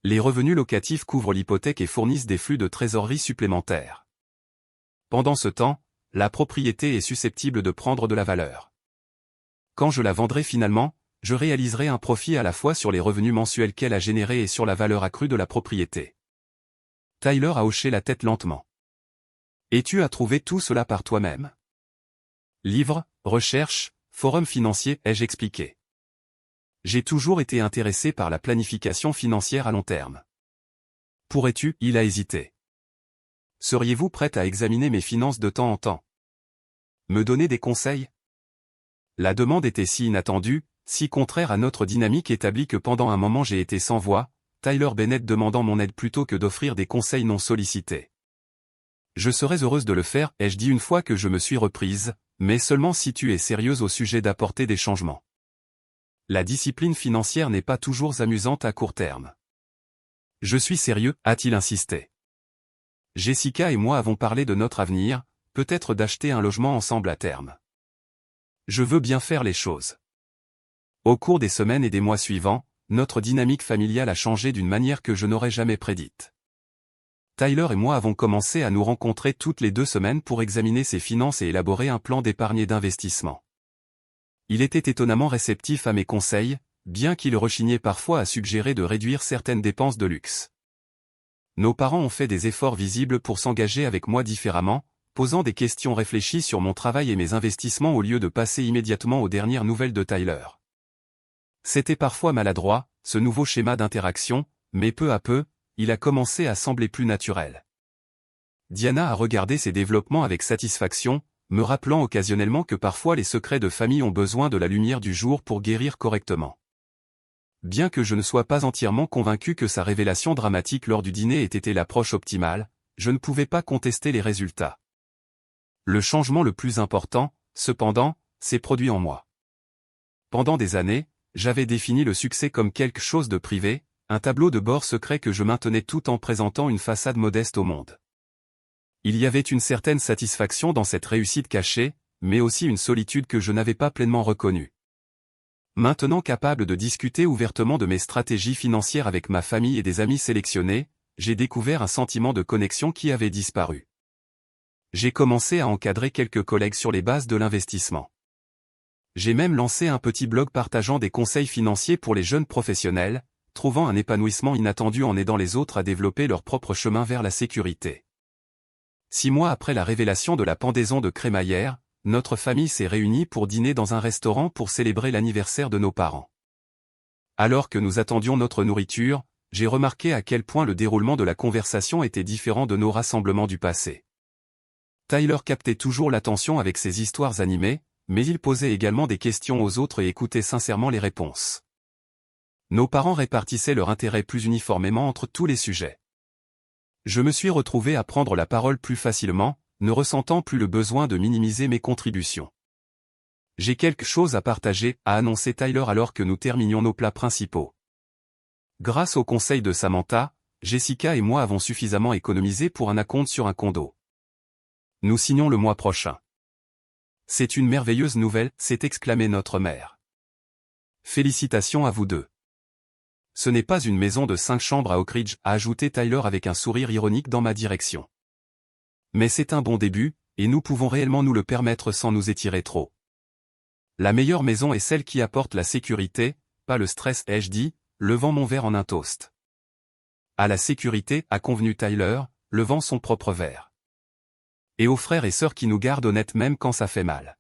Les revenus locatifs couvrent l'hypothèque et fournissent des flux de trésorerie supplémentaires. Pendant ce temps, la propriété est susceptible de prendre de la valeur. Quand je la vendrai finalement, je réaliserai un profit à la fois sur les revenus mensuels qu'elle a générés et sur la valeur accrue de la propriété. Tyler a hoché la tête lentement. Et tu as trouvé tout cela par toi-même? Livres, recherches, forums financiers, ai-je expliqué. J'ai toujours été intéressé par la planification financière à long terme. Pourrais-tu, il a hésité. Seriez-vous prête à examiner mes finances de temps en temps? Me donner des conseils? La demande était si inattendue, si contraire à notre dynamique établie que pendant un moment j'ai été sans voix, Tyler Bennett demandant mon aide plutôt que d'offrir des conseils non sollicités. Je serais heureuse de le faire, ai-je dit une fois que je me suis reprise, mais seulement si tu es sérieuse au sujet d'apporter des changements. La discipline financière n'est pas toujours amusante à court terme. Je suis sérieux, a-t-il insisté. Jessica et moi avons parlé de notre avenir, peut-être d'acheter un logement ensemble à terme. Je veux bien faire les choses. Au cours des semaines et des mois suivants, notre dynamique familiale a changé d'une manière que je n'aurais jamais prédite. Tyler et moi avons commencé à nous rencontrer toutes les 2 semaines pour examiner ses finances et élaborer un plan d'épargne et d'investissement. Il était étonnamment réceptif à mes conseils, bien qu'il rechignait parfois à suggérer de réduire certaines dépenses de luxe. Nos parents ont fait des efforts visibles pour s'engager avec moi différemment, posant des questions réfléchies sur mon travail et mes investissements au lieu de passer immédiatement aux dernières nouvelles de Tyler. C'était parfois maladroit, ce nouveau schéma d'interaction, mais peu à peu, il a commencé à sembler plus naturel. Diana a regardé ces développements avec satisfaction, me rappelant occasionnellement que parfois les secrets de famille ont besoin de la lumière du jour pour guérir correctement. Bien que je ne sois pas entièrement convaincu que sa révélation dramatique lors du dîner ait été l'approche optimale, je ne pouvais pas contester les résultats. Le changement le plus important, cependant, s'est produit en moi. Pendant des années, j'avais défini le succès comme quelque chose de privé, un tableau de bord secret que je maintenais tout en présentant une façade modeste au monde. Il y avait une certaine satisfaction dans cette réussite cachée, mais aussi une solitude que je n'avais pas pleinement reconnue. Maintenant capable de discuter ouvertement de mes stratégies financières avec ma famille et des amis sélectionnés, j'ai découvert un sentiment de connexion qui avait disparu. J'ai commencé à encadrer quelques collègues sur les bases de l'investissement. J'ai même lancé un petit blog partageant des conseils financiers pour les jeunes professionnels, trouvant un épanouissement inattendu en aidant les autres à développer leur propre chemin vers la sécurité. 6 mois après la révélation de la pendaison de crémaillère, notre famille s'est réunie pour dîner dans un restaurant pour célébrer l'anniversaire de nos parents. Alors que nous attendions notre nourriture, j'ai remarqué à quel point le déroulement de la conversation était différent de nos rassemblements du passé. Tyler captait toujours l'attention avec ses histoires animées, mais il posait également des questions aux autres et écoutait sincèrement les réponses. Nos parents répartissaient leur intérêt plus uniformément entre tous les sujets. Je me suis retrouvé à prendre la parole plus facilement, ne ressentant plus le besoin de minimiser mes contributions. J'ai quelque chose à partager, a annoncé Tyler alors que nous terminions nos plats principaux. Grâce au conseil de Samantha, Jessica et moi avons suffisamment économisé pour un acompte sur un condo. Nous signons le mois prochain. C'est une merveilleuse nouvelle, s'est exclamé notre mère. Félicitations à vous deux. Ce n'est pas une maison de 5 chambres à Oak Ridge, a ajouté Tyler avec un sourire ironique dans ma direction. Mais c'est un bon début, et nous pouvons réellement nous le permettre sans nous étirer trop. La meilleure maison est celle qui apporte la sécurité, pas le stress, ai-je dit, levant mon verre en un toast. À la sécurité, a convenu Tyler, levant son propre verre. Et aux frères et sœurs qui nous gardent honnêtes même quand ça fait mal.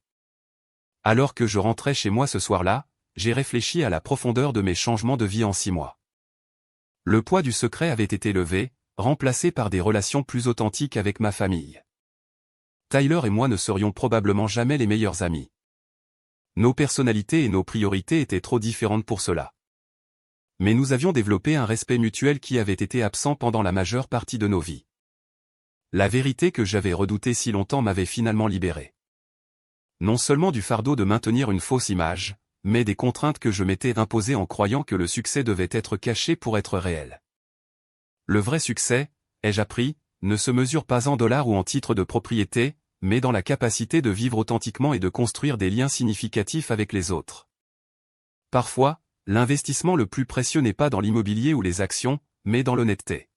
Alors que je rentrais chez moi ce soir-là, j'ai réfléchi à la profondeur de mes changements de vie en 6 mois. Le poids du secret avait été levé, remplacé par des relations plus authentiques avec ma famille. Tyler et moi ne serions probablement jamais les meilleurs amis. Nos personnalités et nos priorités étaient trop différentes pour cela. Mais nous avions développé un respect mutuel qui avait été absent pendant la majeure partie de nos vies. La vérité que j'avais redoutée si longtemps m'avait finalement libéré. Non seulement du fardeau de maintenir une fausse image, mais des contraintes que je m'étais imposées en croyant que le succès devait être caché pour être réel. Le vrai succès, ai-je appris, ne se mesure pas en dollars ou en titres de propriété, mais dans la capacité de vivre authentiquement et de construire des liens significatifs avec les autres. Parfois, l'investissement le plus précieux n'est pas dans l'immobilier ou les actions, mais dans l'honnêteté.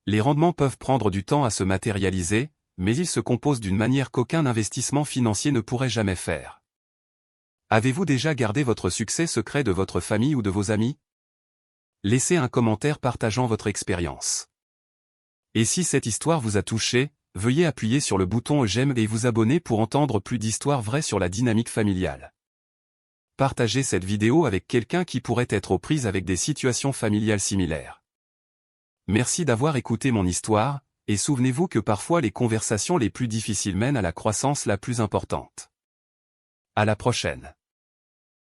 Les rendements peuvent prendre du temps à se matérialiser, mais ils se composent d'une manière qu'aucun investissement financier ne pourrait jamais faire. Avez-vous déjà gardé votre succès secret de votre famille ou de vos amis? Laissez un commentaire partageant votre expérience. Et si cette histoire vous a touché, veuillez appuyer sur le bouton j'aime et vous abonner pour entendre plus d'histoires vraies sur la dynamique familiale. Partagez cette vidéo avec quelqu'un qui pourrait être aux prises avec des situations familiales similaires. Merci d'avoir écouté mon histoire, et souvenez-vous que parfois les conversations les plus difficiles mènent à la croissance la plus importante. À la prochaine.